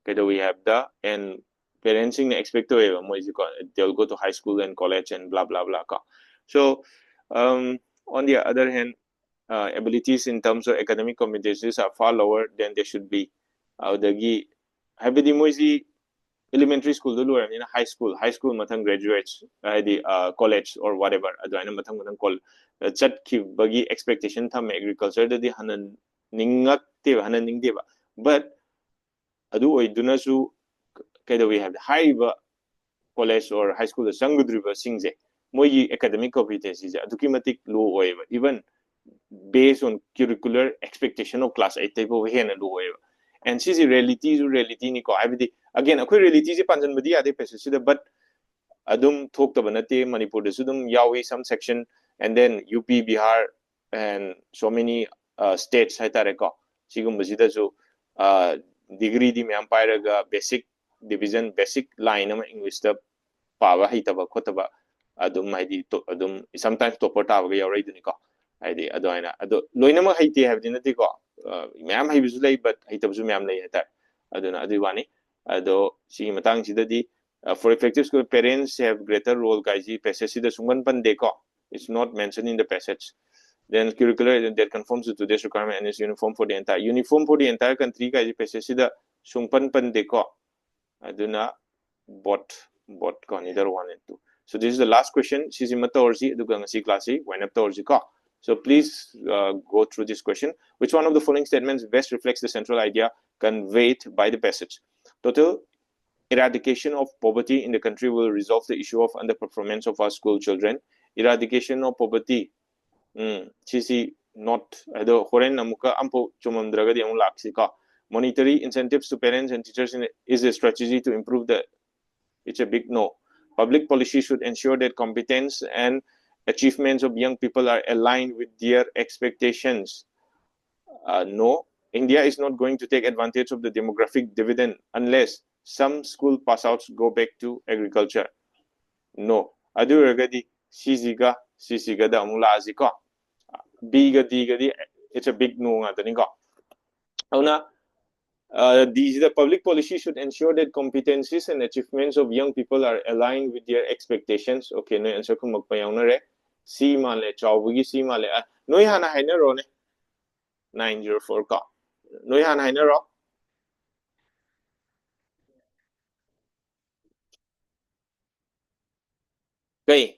kedo we have the and parenting expect to mo ko they'll go to high school and college and blah blah blah ko so on the other hand abilities in terms of academic competencies are far lower than they should be adagi habidi moisi elementary school do learn in high school mathang graduates the college or whatever adwaina mathang call chat ki bagi expectation tham agriculture the hanan ningak te hanan ning deba but adu oiduna su kaida we have the high college or high school sangudriba singje moi academic competencies aduki matik low oiba even based on curricular expectation of class 8 type of hen low oiba and this reality ni ko habidi again akoi reality je panjan badi ade pese da but adum thok ta banate manipur de sudum yawi some section and then up bihar and so many states haitare ko sigum basida so degree di me empire ga basic division basic line am english da pawa haitaba khotaba adum haidi to adum sometimes topper ta ga yawrai duni ko haidi adoina ado loinama haite habdi nati ko ma'am हाइबिसु लई but हाइतबसु ma'am लई हता aduna adu wani ado si matang sida di for effective school parents have greater role guys passage sida sungan pan deko it's not mentioned in the passage then curricular that conforms to today's requirement and is uniform for the entire country guys passage sida sungpan pan deko aduna bot ko neither one and two so this is the last question si mata orji adu ga ngasi class when up to orji ko so please go through this question. Which one of the following statements best reflects the central idea conveyed by the passage? Total eradication of poverty in the country will resolve the issue of underperformance of our school children. Eradication of poverty. Chisi not ado horen namuka ampo chumamdraga di amul laksika. Monetary incentives to parents and teachers is a strategy to improve the. It's a big no. Public policy should ensure that competence and achievements of young people are aligned with their expectations. No, India is not going to take advantage of the demographic dividend unless some school pass outs go back to agriculture. No, adu ragadi sisiga da amula aziko biga digadi it's a big no ngatani ko auna the public policy should ensure that competencies and achievements of young people are aligned with their expectations. Okay, no answer ko magpayawna re si male chawbugi si male noi hana haina ro ne 904 ka noi hana haina ro kai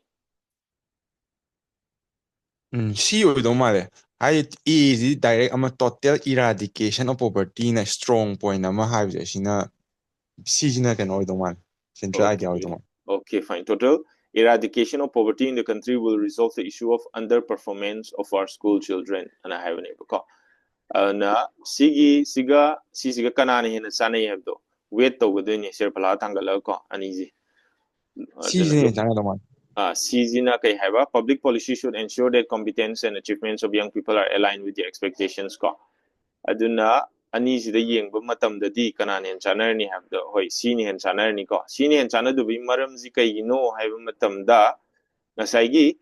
C ꯑꯣꯏꯗꯧ ꯃꯥꯜꯂꯦ ꯍꯥꯏꯗꯤ Eꯁꯤ direct ꯑꯃ total eradication of poverty ꯅ strong point ꯑꯃ ꯍꯥꯏꯕꯁꯦ ꯑꯁꯤꯅ Cꯁꯤꯅ ꯀꯩꯅꯣ ꯑꯣꯏꯗꯧ ꯃꯥꯜꯂꯦ central idea ꯑꯣꯏꯗꯧ ꯃꯥꯜꯂꯦ okay fine total eradication of poverty in the country will resolve the issue of underperformance of our school children and I have an ko na siga kanani hena sanai habdo wait to guduni ser phala thangala ko aniji Cꯁꯤꯅ ꯆꯪꯒꯗꯧ ꯃꯥꯜꯂꯦ Czina kai haba public policy should ensure that competence and achievements of young people are aligned with their expectations ko aduna ani sida yengba matam da di kanan hen chanar ni habda hoi sini hen chanar ni ko sini hen chanar du bi maram ji kai no haiba matam da ngasai gi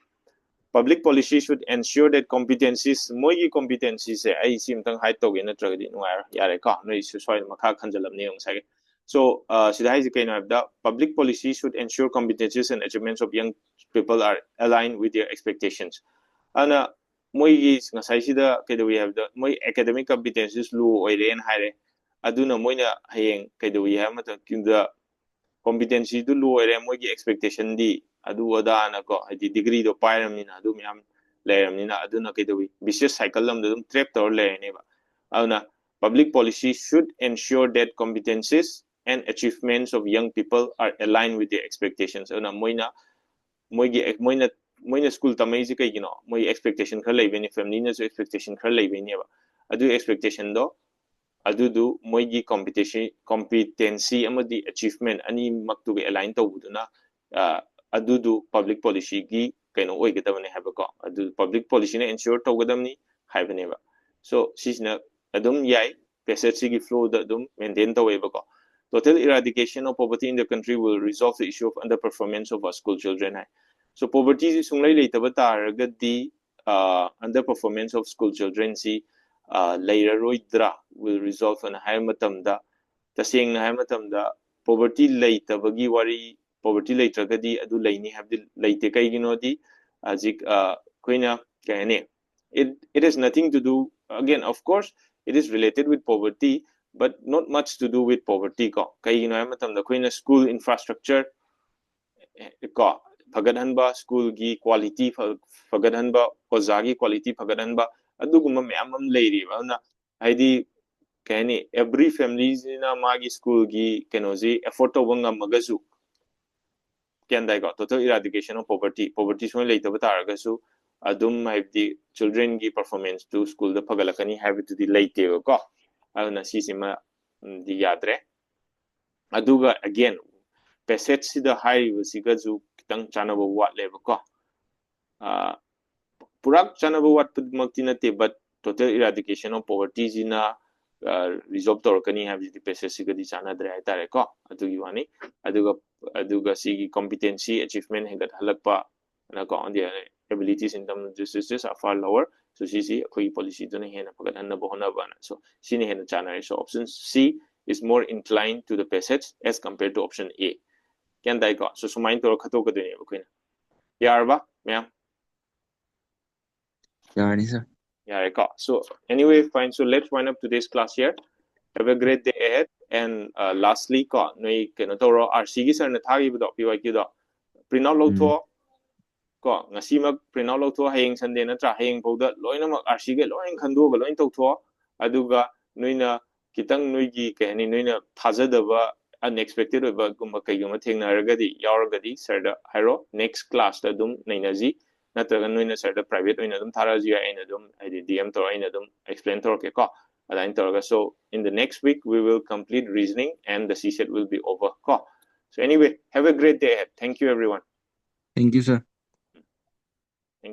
public policy should ensure that competencies moigi competencies se ai sim tang hai to ge na tra di nuai yare ka noi su soi makha khanjalam ne ong sai so sida hai ke no the public policy should ensure competencies and achievements of young people are aligned with their expectations ana moigi ngasai sida ke do we have the moi academic competencies lu oiren haire aduna moina hayeng ke do we have mata kinda competency du lu oire moigi expectation di adu ada na ko hadi degree do pairam ni na adu myam leram ni na adu na ke do vicious cycle lam dum trap tor le ne ba ana public policy should ensure that competencies and achievements of young people are aligned with their expectations ana moina moina school tamai ji kai gino moi expectation khar lei beni family na expectation khar lei beni ba adu expectation do adudu moigi competency amadi achievement ani maktu ge align tawuduna adudu public policy gi kaino oigadabane habako adu public policy na ensure tawgadamni haibane ba so sisna adum yai passage gi flow da dum maintain tawebako total eradication of poverty in the country will resolve the issue of underperformance of our school children so poverty sunglai leitaba taragadi underperformance of school children si later roidra will resolve on higher matamda taseng na higher matamda poverty later bagi wari poverty later gadi adu laini have the laite kai ginodi azik koina kane it has nothing to do again of course it is related with poverty but not much to do with poverty ko kai gino higher matamda koina school infrastructure ko fagadhanba school gi quality fagadhanba kozagi quality fagadhanba aduguma myamam leiri na haidi kani every families na magi school gi kenozi effort to bangam magasu can dai got total eradication of poverty so later bataraga su adum have the children gi performance to school the pagalakani have to the late ko na sisima di yadre aduga again passage si the high siga zu kitang chanaba wat level ko purak chanaba wat pudmaktinate but total eradication of poverty zina resolve torkani have the passage siga di chana dre tare ko adugi wani aduga sigi competency achievement hegat halakpa na ko on the abilities in terms of justice are far lower so sisi koi policy done hena pagat anna bohona bana so sini hena chana so option C is more inclined to the passage as compared to option A can dai ko so sumain tor khato ka dune ko yarba ma'am Yani sir. yeah so anyway fine so let's wind up today's class here have a great day ahead and lastly ko noi keno toro RC gi sir na thagi bu do PYQ do print out lo tho ko ngasi mak print out lo tho hayeng sunday na tra hayeng powda loina mak RC ge loin khandu ga loin to tho aduga noina kitang noi gi kehni noina thajadaba unexpected oiba gumba kaiguma thengnaragadi yauragadi sir da hairo next class da dum nainaji natraga noina sir da private oina dum tharaji aina dum id DM to aina dum explain to ke ko adain to so in the next week we will complete reasoning and the CSAT will be over ko so anyway have a great day ahead thank you everyone Thank you, sir.